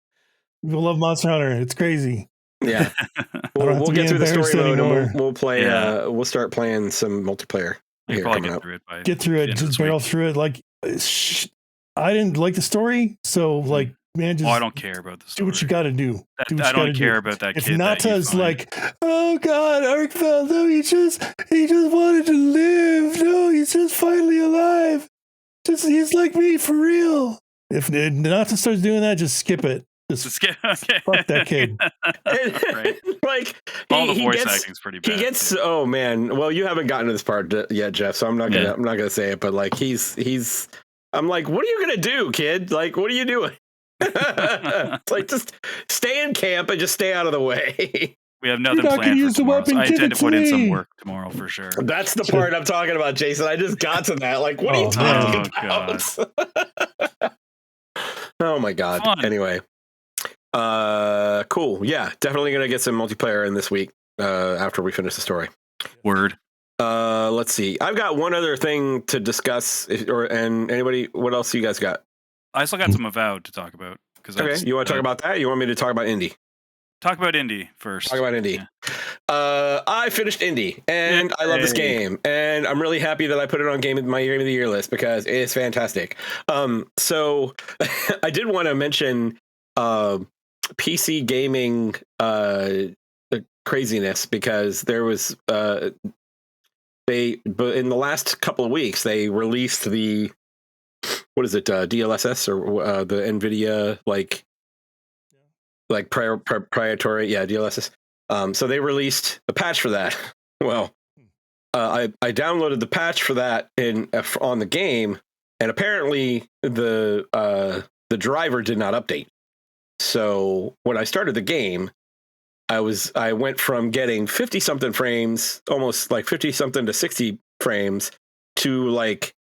People love Monster Hunter. It's crazy. Yeah. We'll get through the story mode and we'll play. We'll start playing some multiplayer. Get through it. Just barrel through it. Like I didn't like the story, so like. Man, just I don't care about the story. Do what you got to do. I don't care about that kid. If Nata's like, oh God, Arkfeld, no, he just wanted to live. No, Jason's finally alive. He's like me for real. If Nathan starts doing that, just skip it. Just skip. Okay. Fuck that kid. Right. Like all the voice acting's pretty bad. He gets oh man. Well, you haven't gotten to this part yet, Geoff. So I'm not gonna say it. But like he's. I'm like, what are you gonna do, kid? Like, what are you doing? It's like just stay in camp and just stay out of the way. We have nothing planned for tomorrow. So I intend to put in some work tomorrow for sure. That's the part I'm talking about, Jason. I just got to that. Like, what are you talking about? Oh my god. Fun. Anyway. Cool. Yeah, definitely gonna get some multiplayer in this week after we finish the story. Word. Let's see. I've got one other thing to discuss. And anybody, what else you guys got? I still got some Avowed to talk about. Okay, you want to talk about that? You want me to talk about indie? Talk about indie first. Talk about indie. Yeah. I finished indie, and I love this game, and I'm really happy that I put it on my game of the year list because it's fantastic. So I did want to mention PC gaming craziness because there was but in the last couple of weeks they released the DLSS or the NVIDIA like proprietary DLSS. So they released a patch for that. Well, I downloaded the patch for that on the game, and apparently the driver did not update. So when I started the game, I went from getting 50 something frames, almost like 50 something to 60 frames, to like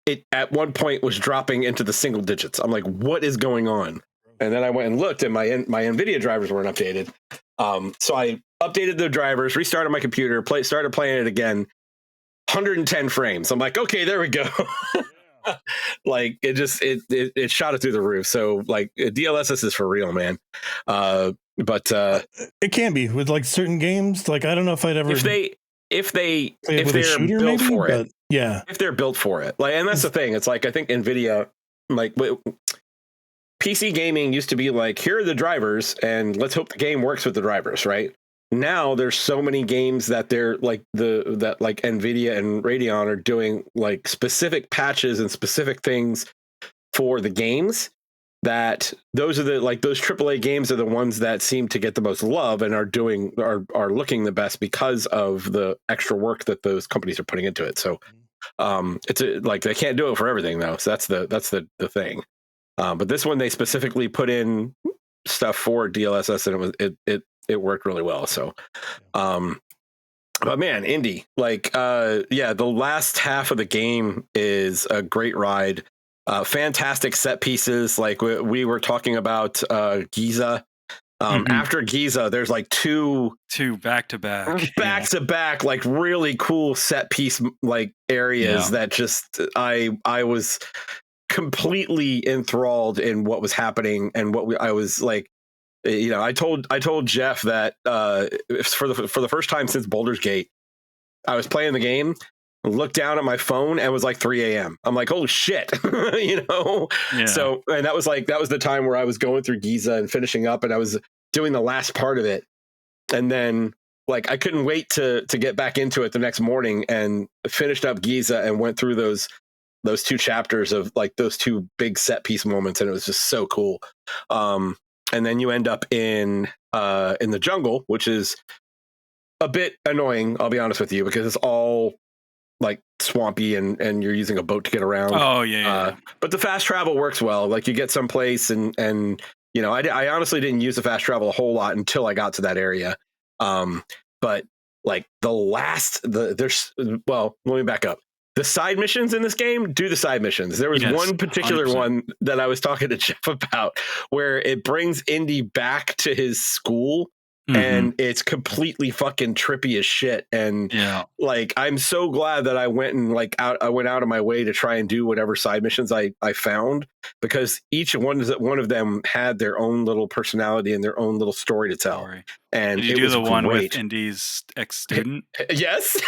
it at one point was dropping into the single digits. I'm like, what is going on? And then I went and looked, and my NVIDIA drivers weren't updated. So I updated the drivers, restarted my computer, started playing it again. 110 frames. I'm like, okay, there we go. Like it shot it through the roof. So like DLSS is for real, man. But it can be with like certain games. Like I don't know if I'd ever if they're built for it. Yeah, if they're built for it. Like, and that's the thing. It's like I think NVIDIA, like PC gaming used to be like, here are the drivers, and let's hope the game works with the drivers, right? Now there's so many games that they're like that NVIDIA and Radeon are doing like specific patches and specific things for the games, that those are those AAA games are the ones that seem to get the most love and are looking the best because of the extra work that those companies are putting into it. So it's like they can't do it for everything though. So that's the thing. But this one they specifically put in stuff for DLSS, and it worked really well. So, but man, indie, like, the last half of the game is a great ride. Fantastic set pieces. Like we were talking about Giza. After Giza, there's like two back to back, like really cool set piece like areas that just I was completely enthralled in what was happening and I was like. I told Geoff that for the first time since Baldur's Gate, I was playing the game, looked down at my phone, and it was like 3 a.m. I'm like, holy shit, Yeah. So, and that was the time where I was going through Giza and finishing up, and I was doing the last part of it, and then like I couldn't wait to get back into it the next morning, and finished up Giza and went through those 2 chapters of like those 2 big set piece moments, and it was just so cool. And then you end up in the jungle, which is a bit annoying, I'll be honest with you, because it's all like swampy and you're using a boat to get around. Oh yeah. But the fast travel works well. Like you get someplace and I honestly didn't use the fast travel a whole lot until I got to that area. But like let me back up. The side missions in this game, do the side missions. There was one particular 100%. One that I was talking to Geoff about where it brings Indy back to his school, and it's completely fucking trippy as shit. And like, I'm so glad that I went out of my way to try and do whatever side missions I found, because each one of them had their own little personality and their own little story to tell. And did you do the one with Indy's ex-student? Yes.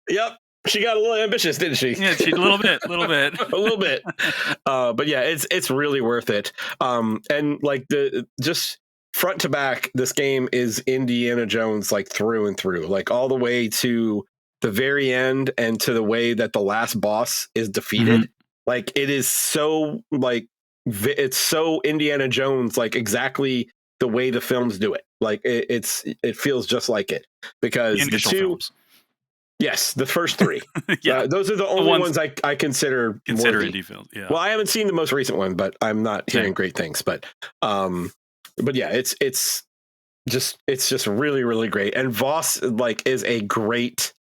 Yep. She got a little ambitious, didn't she? Yeah, a little bit. a little bit. But yeah, it's really worth it. And like just front to back, this game is Indiana Jones like through and through, like all the way to the very end and to the way that the last boss is defeated, like it is so like it's so Indiana Jones, like exactly the way the films do it. Like it feels just like it, because the two films. Yes, the first three. Yeah, those are the only ones I consider worthy. indie films. Yeah. Well, I haven't seen the most recent one, but I'm not hearing great things. But yeah, it's just really, really great. And Voss like is a great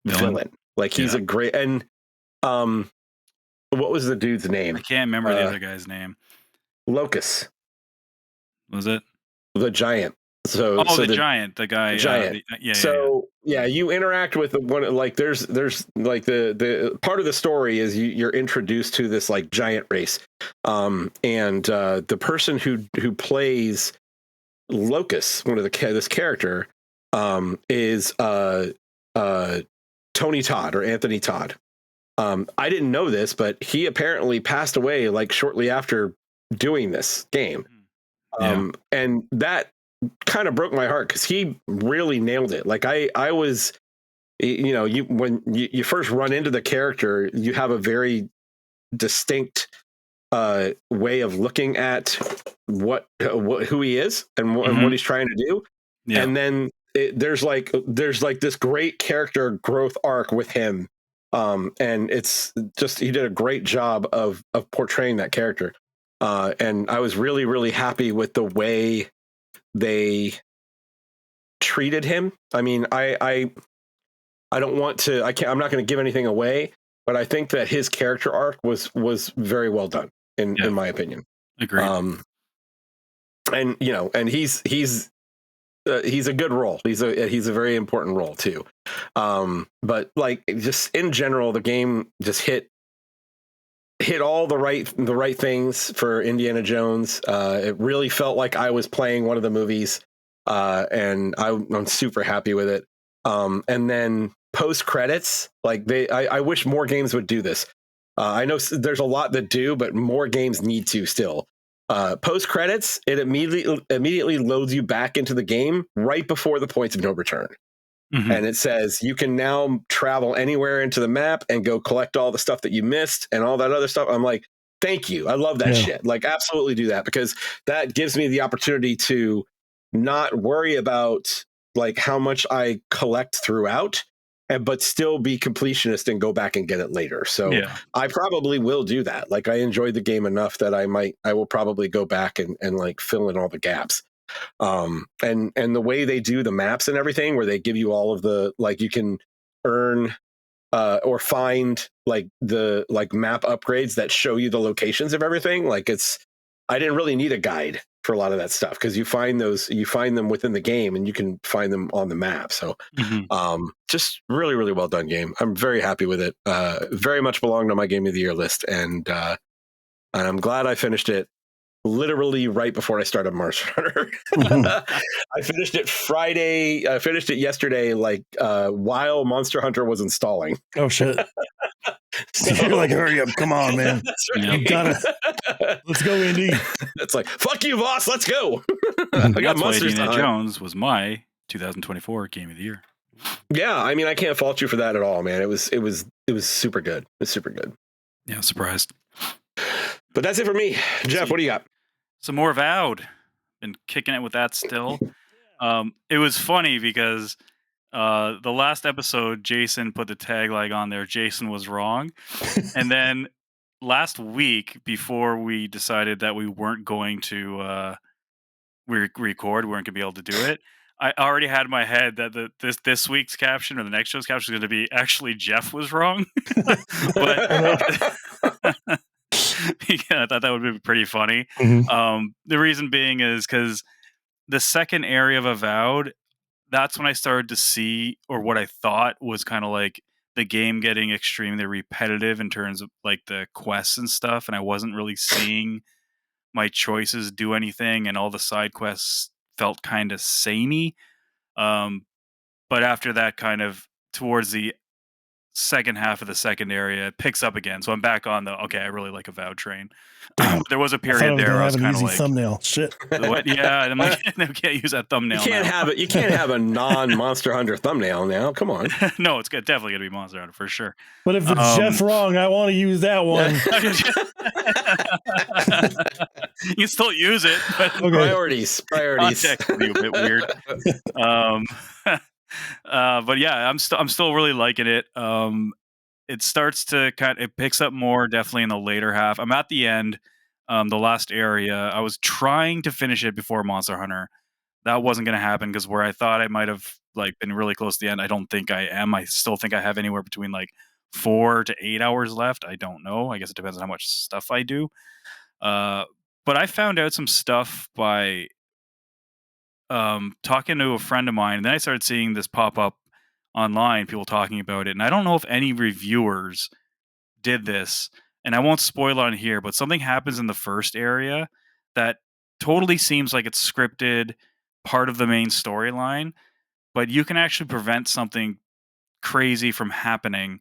villain. Like he's a great, and what was the dude's name? I can't remember the other guy's name. Locus. Was it? The giant. So the giant, the guy. Giant. Yeah, you interact with one. Like there's like the part of the story is you're introduced to this like giant race, and the person who plays Locus, one of this character, is Tony Todd or Anthony Todd. I didn't know this, but he apparently passed away like shortly after doing this game, and that kind of broke my heart because he really nailed it. Like I was, when you first run into the character, you have a very distinct way of looking at who he is and what he's trying to do, and then there's like this great character growth arc with him, and it's just he did a great job of portraying that character, and I was really, really happy with the way they treated him. I mean, I don't want to. I'm not going to give anything away, but I think that his character arc was very well done in my opinion. Agreed. And and he's a good role. He's a very important role too. But like just in general, the game just hit all the right things for Indiana Jones. It really felt like I was playing one of the movies, and I'm super happy with it. And then post credits, like I wish more games would do this. I know there's a lot that do, but more games need to still. Post credits, it immediately loads you back into the game right before the points of no return. And it says you can now travel anywhere into the map and go collect all the stuff that you missed and all that other stuff. I'm like, thank you. I love that shit. Like, absolutely do that, because that gives me the opportunity to not worry about like how much I collect throughout, but still be completionist and go back and get it later. So I probably will do that. Like, I enjoyed the game enough that I will probably go back and like fill in all the gaps. And the way they do the maps and everything, where they give you all of the, like, you can earn or find like the map upgrades that show you the locations of everything. Like, I didn't really need a guide for a lot of that stuff, because you find them within the game and you can find them on the map. So just really, really well done game. I'm very happy with it. Very much belonged on my game of the year list, and I'm glad I finished it literally right before I started Monster Hunter. I finished it Friday. I finished it yesterday, like while Monster Hunter was installing. Oh shit! So you're like, hurry up! Come on, man! Right. You gotta. Let's go, Indy. It's like, fuck you, boss. Let's go. I got Monster Hunter. Jones was my 2024 game of the year. Yeah, I mean, I can't fault you for that at all, man. It was super good. It's super good. Yeah, surprised. But that's it for me. Geoff, what do you got? Some more Avowed. Been kicking it with that still. It was funny because the last episode, Jason put the tagline on there, Jason was wrong. And then last week, before we decided that we weren't going to record, we weren't going to be able to do it, I already had in my head that this week's caption or the next show's caption is going to be, actually, Geoff was wrong. But... yeah, I thought that would be pretty funny. The reason being is because the second area of Avowed, that's when I started to see, or what I thought was kind of like the game getting extremely repetitive in terms of like the quests and stuff, and I wasn't really seeing my choices do anything, and all the side quests felt kind of samey. But after that, kind of towards the second half of the second area, it picks up again. So I'm back on the okay. I really like Avowed train. There was a period there where I was kind of like thumbnail. Shit. What? Yeah, I'm like, no, can't use that thumbnail. You can't have it. You can't have a non-Monster Hunter thumbnail now. Come on. No, it's definitely gonna be Monster Hunter for sure. But if it's Geoff wrong, I want to use that one. You can still use it. But okay. Priorities. Context would be a bit weird. But yeah, I'm still really liking it. It starts to it picks up more definitely in the later half. I'm at the end, the last area. I was trying to finish it before Monster Hunter. That wasn't going to happen because where I thought I might have like been really close to the end, I don't think I am. I still think I have anywhere between like 4 to 8 hours left. I don't know. I guess it depends on how much stuff I do. But I found out some stuff by talking to a friend of mine, and then I started seeing this pop up online, people talking about it, and I don't know if any reviewers did this, and I won't spoil on here, but something happens in the first area that totally seems like it's scripted, part of the main storyline, but you can actually prevent something crazy from happening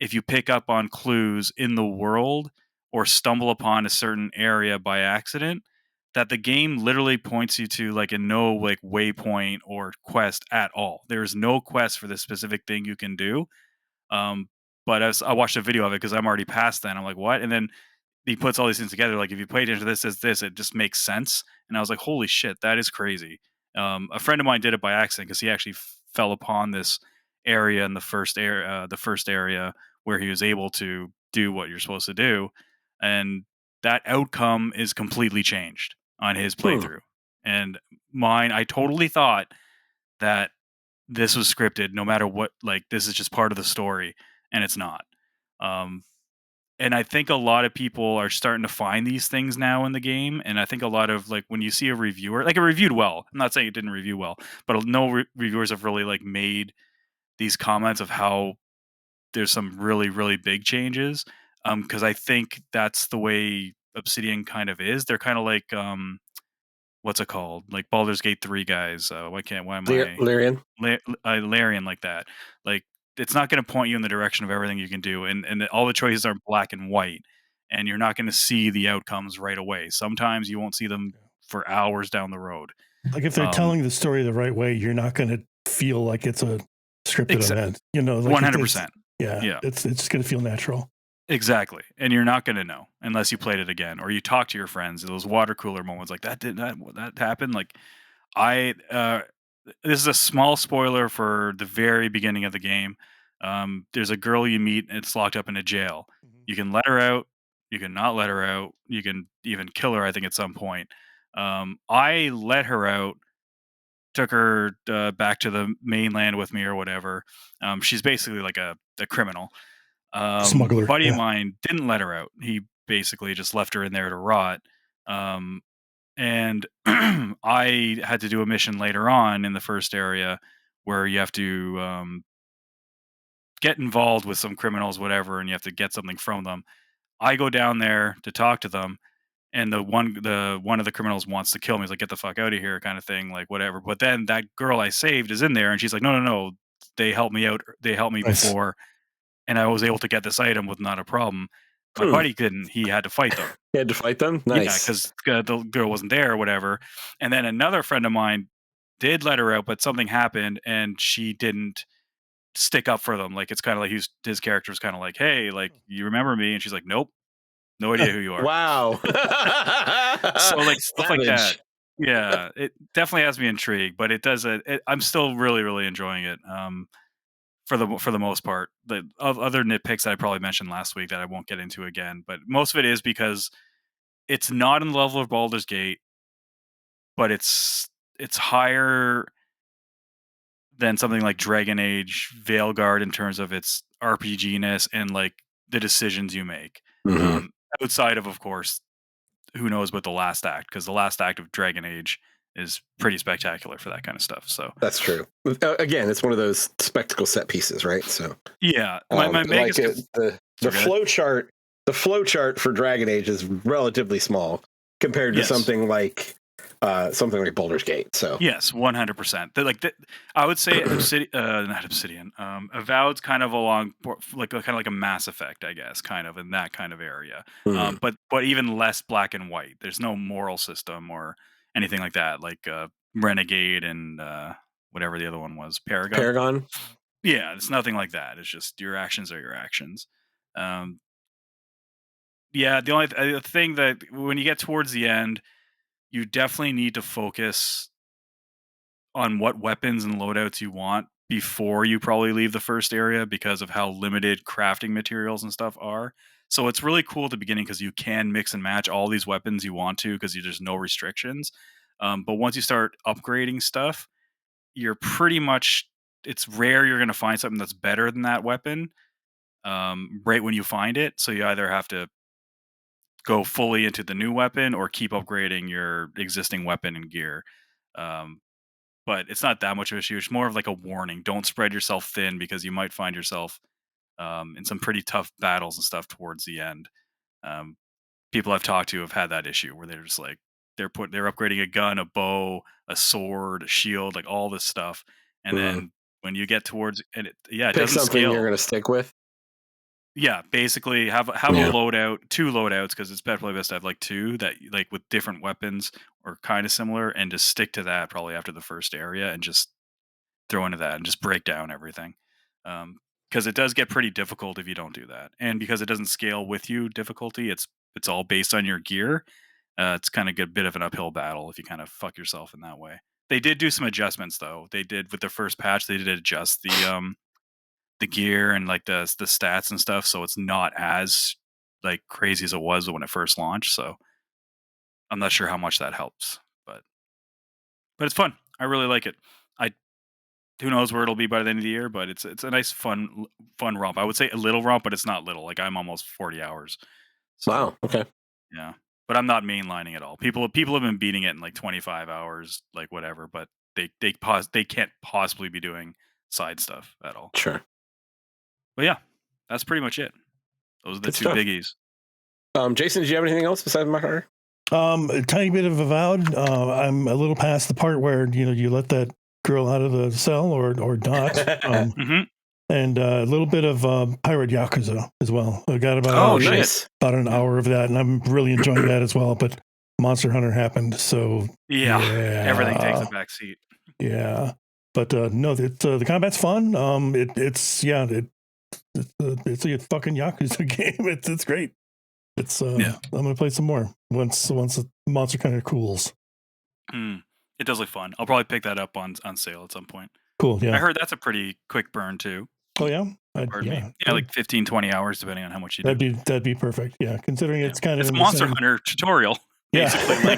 if you pick up on clues in the world or stumble upon a certain area by accident that the game literally points you to like in no like waypoint or quest at all. There's no quest for this specific thing you can do. But as I watched a video of it because I'm already past that, I'm like, what? And then he puts all these things together. Like if you play attention to this, it just makes sense. And I was like, holy shit, that is crazy. A friend of mine did it by accident because he actually fell upon this area in the first area where he was able to do what you're supposed to do, and that outcome is completely changed on his playthrough. And mine, I totally thought that this was scripted no matter what, like this is just part of the story, and it's not. And I think a lot of people are starting to find these things now in the game, and I think a lot of like when you see a reviewer, like it reviewed well, I'm not saying it didn't review well, but no reviewers have really like made these comments of how there's some really, really big changes. Because I think that's the way Obsidian kind of is. They're kind of like what's it called? Like Baldur's Gate 3 guys. Larian? Larian like that. Like it's not going to point you in the direction of everything you can do, and all the choices are black and white, and you're not going to see the outcomes right away. Sometimes you won't see them for hours down the road. Like if they're telling the story the right way, you're not going to feel like it's a scripted event. You know, like 100%. Yeah, it's just going to feel natural. Exactly. And you're not going to know unless you played it again or you talk to your friends. Those water cooler moments like that happened. Like this is a small spoiler for the very beginning of the game. There's a girl you meet and it's locked up in a jail. You can let her out. You can not let her out. You can even kill her, I think, at some point. I let her out, took her back to the mainland with me or whatever. She's basically like a criminal. Smuggler. Buddy of mine didn't let her out. He basically just left her in there to rot. And I had to do a mission later on in the first area where you have to get involved with some criminals, whatever, and you have to get something from them. I go down there to talk to them, and one of the criminals wants to kill me. He's like, "Get the fuck out of here," kind of thing, like whatever. But then that girl I saved is in there, and she's like, "No, they helped me out. They helped me before." And I was able to get this item with not a problem. My buddy couldn't. He had to fight them. He had to fight them? Nice. Yeah, because the girl wasn't there or whatever. And then another friend of mine did let her out, but something happened, and she didn't stick up for them. Like, it's kind of like his character was kind of like, hey, like, you remember me? And she's like, nope. No idea who you are. Wow. So, like, stuff like that. Yeah, it definitely has me intrigued, but it does. I'm still really, really enjoying it. For the most part, the other nitpicks that I probably mentioned last week that I won't get into again, but most of it is because it's not in the level of Baldur's Gate, but it's higher than something like Dragon Age Veilguard in terms of its RPG-ness and like the decisions you make. Outside of course, who knows what the last act, because the last act of Dragon Age is pretty spectacular for that kind of stuff. So that's true. Again, it's one of those spectacle set pieces, right? So yeah, the flow chart. The flow chart for Dragon Age is relatively small compared to something like something like Baldur's Gate. So yes, 100%. I would say not Obsidian. Avowed's kind of along like a Mass Effect, I guess, kind of in that kind of area. But even less black and white. There's no moral system or anything like that, like Renegade and whatever the other one was, Paragon. Yeah, it's nothing like that. It's just your actions are your actions. Yeah, the only thing that when you get towards the end, you definitely need to focus on what weapons and loadouts you want before you probably leave the first area because of how limited crafting materials and stuff are. So it's really cool at the beginning because you can mix and match all these weapons you want to because there's no restrictions. But once you start upgrading stuff, you're pretty much, it's rare you're going to find something that's better than that weapon right when you find it. So you either have to go fully into the new weapon or keep upgrading your existing weapon and gear. But it's not that much of an issue. It's more of like a warning. Don't spread yourself thin because you might find yourself in some pretty tough battles and stuff towards the end. People I've talked to have had that issue where they're just like they're upgrading a gun, a bow, a sword, a shield, like all this stuff, and then when you get towards it doesn't something scale. You're going to stick with. Yeah, basically have a loadout, 2 loadouts, because it's probably best to have like 2 that like with different weapons or kind of similar, and just stick to that probably after the first area and just throw into that and just break down everything. Because it does get pretty difficult if you don't do that, and because it doesn't scale with you difficulty, it's all based on your gear. It's kind of a bit of an uphill battle if you kind of fuck yourself in that way. They did do some adjustments though. They did with the first patch. They did adjust the gear and like the stats and stuff, so it's not as like crazy as it was when it first launched. So I'm not sure how much that helps, but it's fun. I really like it. Who knows where it'll be by the end of the year, but it's a nice fun romp. I would say a little romp, but it's not little. Like I'm almost 40 hours. So, wow. Okay. Yeah, but I'm not mainlining at all. People have been beating it in like 25 hours, like whatever. But they can't possibly be doing side stuff at all. Sure. But yeah, that's pretty much it. Those are the 2 biggies. Jason, did you have anything else besides my heart? A tiny bit of Avowed. I'm a little past the part where you let that girl out of the cell or not. And a little bit of Pirate Yakuza as well. I got about about an hour of that, and I'm really enjoying that as well. But Monster Hunter happened, so everything takes a back seat. Yeah, but no, the combat's fun. It's a fucking Yakuza game. It's great. It's I'm gonna play some more once the Monster kind of cools. It does look fun. I'll probably pick that up on sale at some point. Cool. Yeah, I heard that's a pretty quick burn too. Oh yeah, like 15-20 hours depending on how much you do. That'd be perfect. Yeah, considering it's kind of it's a Monster Hunter tutorial. Basically,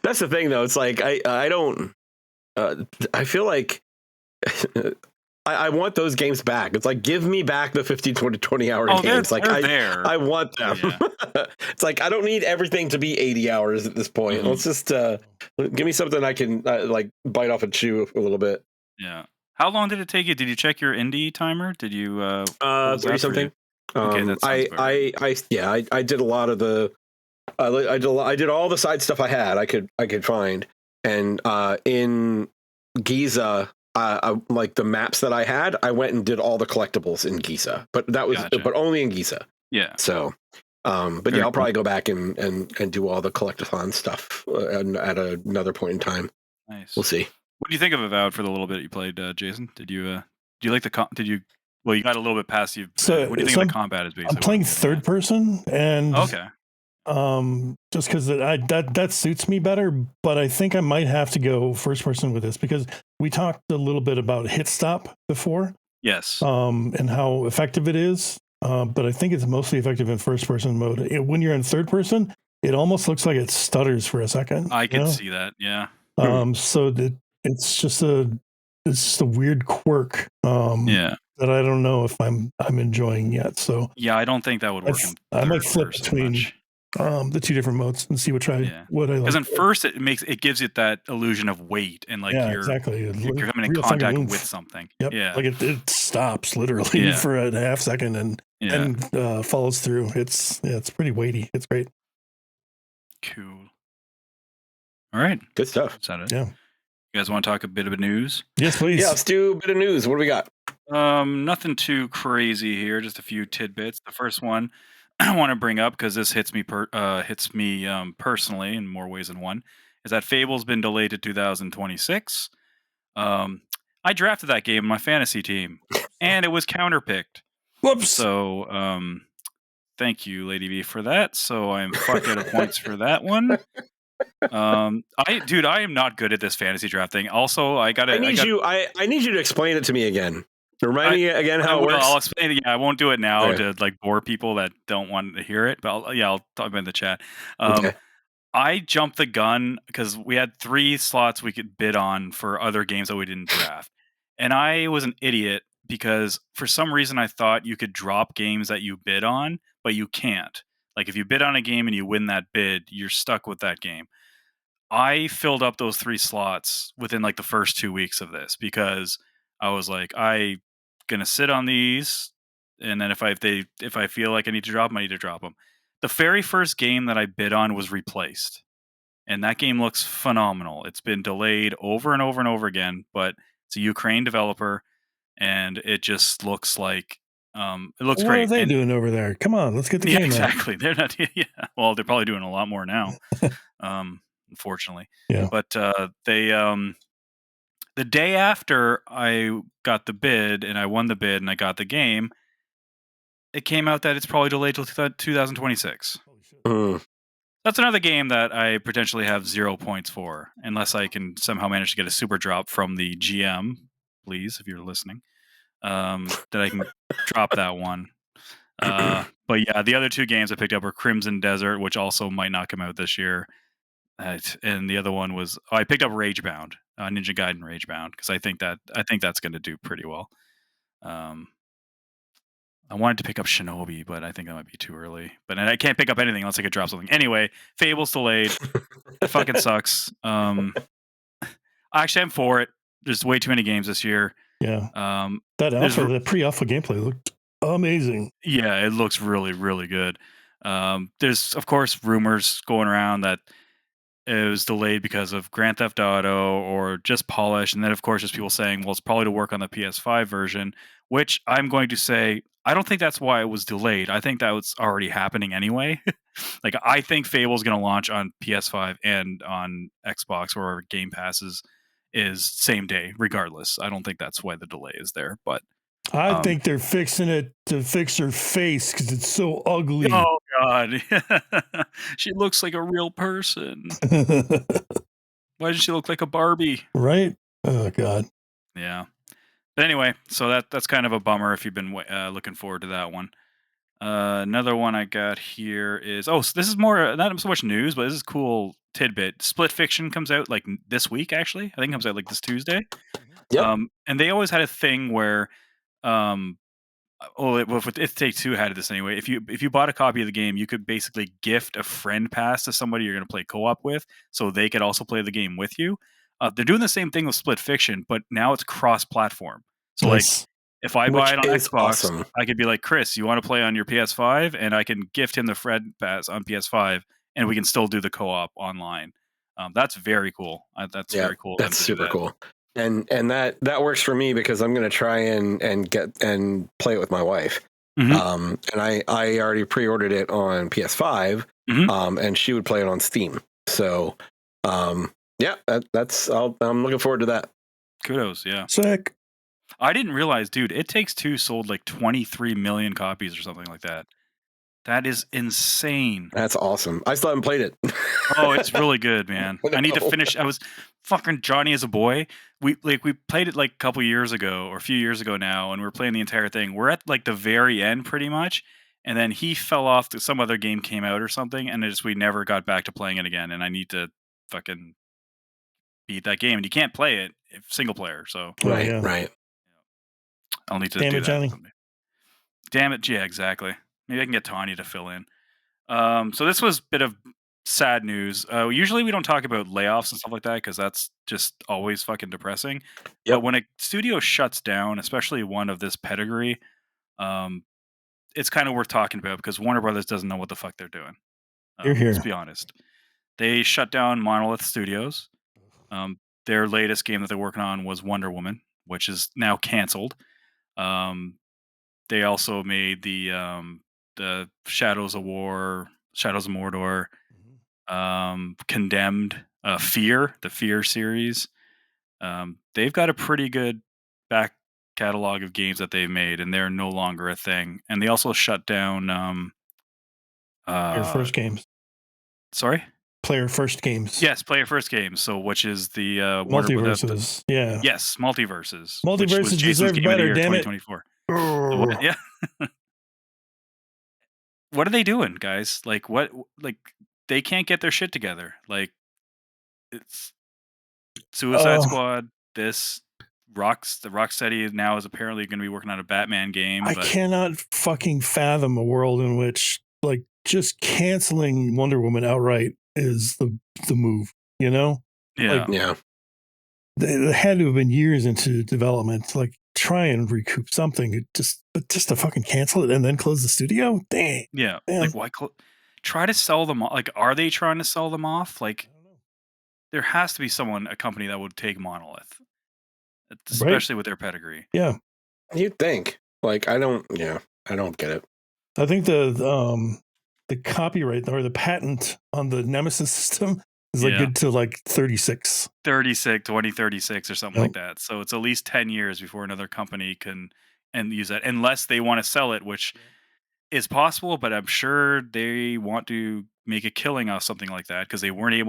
that's the thing though. It's like I don't. I feel like I want those games back. It's like, give me back the 15, 20 hour games. Like I want them. Yeah. It's like, I don't need everything to be 80 hours at this point. Let's just give me something I can like bite off and chew a little bit. Yeah. How long did it take you? Did you check your indie timer? Did you 30 something? Okay, that sounds I did a lot of the I did all the side stuff I had I could find, and in Giza, like the maps that I had, I went and did all the collectibles in Giza, but that was but only in Giza. Yeah. So, but I'll probably go back and do all the collectathon stuff at another point in time. Nice. We'll see. What do you think of Avowed for the little bit you played, Jason? Did you like well, you got a little bit past you. What do you think of the combat? Is basically I'm playing third person, and just because that suits me better. But I think I might have to go first person with this because we talked a little bit about hit stop before. Yes. And how effective it is. But I think it's mostly effective in first person mode. When you're in third person, it almost looks like it stutters for a second. I can see that. Yeah. So it's just a weird quirk. That I don't know if I'm enjoying yet. So yeah, I don't think that would work. I might flip between the 2 different modes and see what I like. Because in first it gives it that illusion of weight and like you're coming in contact with something. Yep. Yeah, like it stops literally for a half second and follows through. It's pretty weighty. It's great. Cool. All right. Good stuff. Is that it? Yeah. You guys want to talk a bit of news? Yes, please. Yeah, let's do a bit of news. What do we got? Nothing too crazy here. Just a few tidbits. The first one I want to bring up because this hits me personally in more ways than one is that Fable's been delayed to 2026. I drafted that game in my fantasy team, and it was counterpicked. Whoops. So, thank you, Lady V, for that. So I'm fucked out of points for that one. I am not good at this fantasy draft thing. Also, I need you to explain it to me again. Remind me again how it works. I'll explain it. Yeah, I won't do it now to like bore people that don't want to hear it. But I'll talk about it in the chat. Okay. I jumped the gun because we had 3 slots we could bid on for other games that we didn't draft, and I was an idiot because for some reason I thought you could drop games that you bid on, but you can't. Like if you bid on a game and you win that bid, you're stuck with that game. I filled up those 3 slots within like the first 2 weeks of this because I was like, I gonna sit on these, and then if I feel like I need to drop them, I need to drop them. The very first game that I bid on was replaced, and that game looks phenomenal. It's been delayed over and over and over again, but it's a Ukraine developer, and it just looks like it looks great. What are they doing over there? Come on, let's get the game exactly. They're not. Yeah. Well, they're probably doing a lot more now. Unfortunately. Yeah. But they the day after I got the bid and I won the bid and I got the game, it came out that it's probably delayed till 2026. That's another game that I potentially have 0 points for, unless I can somehow manage to get a super drop from the GM, please, if you're listening, that I can drop that one. But yeah, the other 2 games I picked up were Crimson Desert, which also might not come out this year. And the other one was I picked up Ragebound, Ninja Gaiden Ragebound, because I think that's going to do pretty well. I wanted to pick up Shinobi, but I think that might be too early. But I can't pick up anything unless I could drop something. Anyway, Fable's delayed. That fucking sucks. Actually, I'm for it. There's way too many games this year. Yeah. That alpha, the pre-alpha gameplay looked amazing. Yeah, it looks really, really good. There's of course rumors going around that it was delayed because of Grand Theft Auto or just polish, and then of course there's people saying, well, it's probably to work on the PS5 version, which I'm going to say I don't think that's why it was delayed. I think that was already happening anyway. Like I think Fable's going to launch on PS5 and on Xbox or Game Passes is same day regardless. I don't think that's why the delay is there, but I think they're fixing it to fix her face because it's so ugly. Oh God, she looks like a real person. Why does she look like a Barbie? Right? Oh God. Yeah. But anyway, so that's kind of a bummer if you've been looking forward to that one. Another one I got here is so this is more not so much news, but this is a cool tidbit. Split Fiction comes out like this week. Actually, I think it comes out like this Tuesday. Yep. And they always had a thing where It Take-Two had this anyway. If you bought a copy of the game, you could basically gift a friend pass to somebody you're going to play co-op with, so they could also play the game with you. They're doing the same thing with Split Fiction, but now it's cross-platform. So nice. like, if I buy it on Xbox, awesome. I could be like, Chris, you want to play on your PS5, and I can gift him the friend pass on PS5, and we can still do the co-op online. That's very cool. That's very cool. That's super cool. And that works for me because I'm going to try and get and play it with my wife. Mm-hmm. And I already pre-ordered it on PS5. Mm-hmm. And she would play it on Steam. So yeah, I'm looking forward to that. Kudos, yeah. Sick. I didn't realize, dude, It Takes-Two sold like 23 million copies or something like that. That is insane. That's awesome. I still haven't played it. Oh, it's really good, man. I need to finish. I was fucking Johnny as a boy. We played it like a couple years ago or a few years ago now, and we're playing the entire thing. We're at like the very end pretty much, and then he fell off. Some other game came out or something, and we never got back to playing it again. And I need to fucking beat that game, and you can't play it if single player. So right. I'll need to do that. Johnny. Damn it! Yeah, exactly. Maybe I can get Tanya to fill in. So this was a bit of sad news. Usually we don't talk about layoffs and stuff like that because that's just always fucking depressing. Yep. But when a studio shuts down, especially one of this pedigree, it's kind of worth talking about because Warner Brothers doesn't know what the fuck they're doing. You're here. Let's be honest. They shut down Monolith Studios. Their latest game that they're working on was Wonder Woman, which is now canceled. They also made the Shadows of Mordor, Condemned, Fear, the Fear series. They've got a pretty good back catalog of games that they've made, and they're no longer a thing. And they also shut down Player First Games. Sorry? Player First Games. Yes, Player First Games. So, which is the Multiverses. Yeah. Yes, Multiverses. Multiverses deserve better. Damn it! 2024. So yeah. What are they doing, guys? Like, what? Like, they can't get their shit together. Like, it's Suicide Squad. This the Rocksteady now is apparently going to be working on a Batman game. I cannot fucking fathom a world in which like just canceling Wonder Woman outright is the move. You know? Yeah. Yeah. They had to have been years into development. Like, try and recoup something. But just to fucking cancel it and then close the studio? Dang. Yeah. Damn. Like, why try to sell them off? Like, are they trying to sell them off? Like, there has to be a company that would take Monolith, especially with their pedigree. Yeah. You'd think. Like, I don't get it. I think the copyright or the patent on the Nemesis system is like good to like 2036 or something like that. So it's at least 10 years before another company can use that, unless they want to sell it, which is possible, but I'm sure they want to make a killing off something like that because they weren't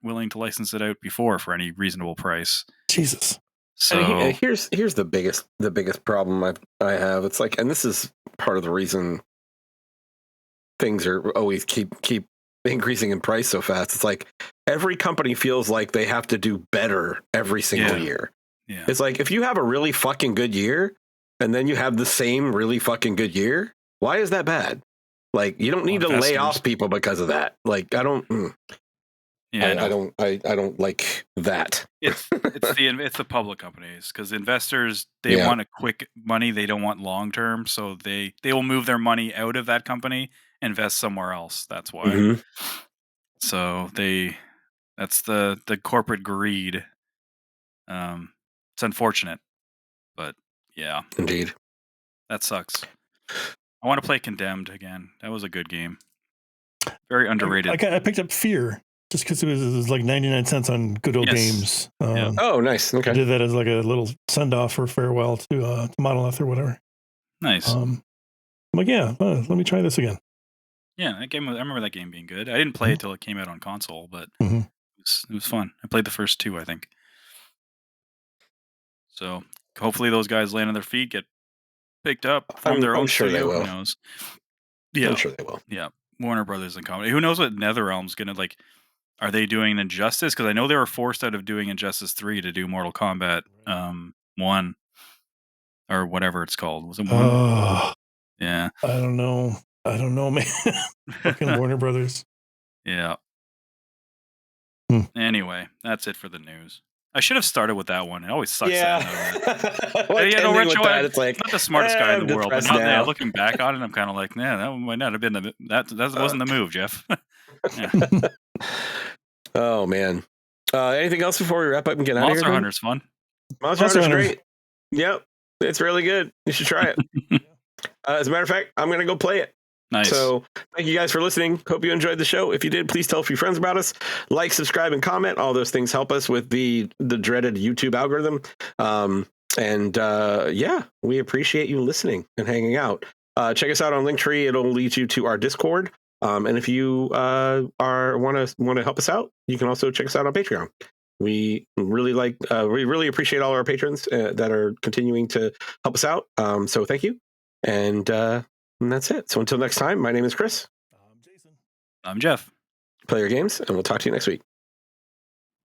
willing to license it out before for any reasonable price. Jesus. So here's the biggest problem I have. It's like, and this is part of the reason things are always keep increasing in price so fast. It's like every company feels like they have to do better every single year. Yeah. It's like, if you have a really fucking good year and then you have the same really fucking good year, why is that bad? Like, you don't need to lay off people because of that. Like, I don't like that. It's the public companies, because investors, they want a quick money. They don't want long term. So they will move their money out of that company, invest somewhere else. That's why. Mm-hmm. So that's the corporate greed. It's unfortunate, but yeah, indeed, that sucks. I want to play Condemned again. That was a good game. Very underrated. I picked up Fear just because it was like 99 cents on Good Old Games. Oh, nice. Okay. I did that as like a little send off or farewell to Monolith or whatever. Nice. I'm like, let me try this again. Yeah, that game. I remember that game being good. I didn't play it till it came out on console, but it was fun. I played the first two, I think. So hopefully those guys land on their feet, get picked up, form their own studio. Who knows? Yeah, I'm sure they will. Yeah, Warner Brothers and company. Who knows what NetherRealm's gonna like? Are they doing Injustice? Because I know they were forced out of doing Injustice 3 to do Mortal Kombat 1 or whatever it's called. Was it 1? Yeah. I don't know, man. Fucking Warner Brothers. Yeah. Anyway, that's it for the news. I should have started with that one. It always sucks. It's like, not the smartest guy in the world. But now, looking back on it, I'm kind of like, that might not have been that wasn't the move, Geoff. Oh man. Anything else before we wrap up and get out of here? Monster Hunter's fun. Monster Hunter's great. Yep, it's really good. You should try it. As a matter of fact, I'm gonna go play it. Nice. So thank you guys for listening. Hope you enjoyed the show. If you did, please tell a few friends about us. Like, subscribe, and comment. All those things help us with the dreaded YouTube algorithm. We appreciate you listening and hanging out. Check us out on Linktree. It'll lead you to our Discord. And if you want to help us out, you can also check us out on Patreon. We really appreciate all our patrons that are continuing to help us out. So thank you. And that's it. So until next time, my name is Chris. I'm Jason. I'm Geoff. Play your games, and we'll talk to you next week.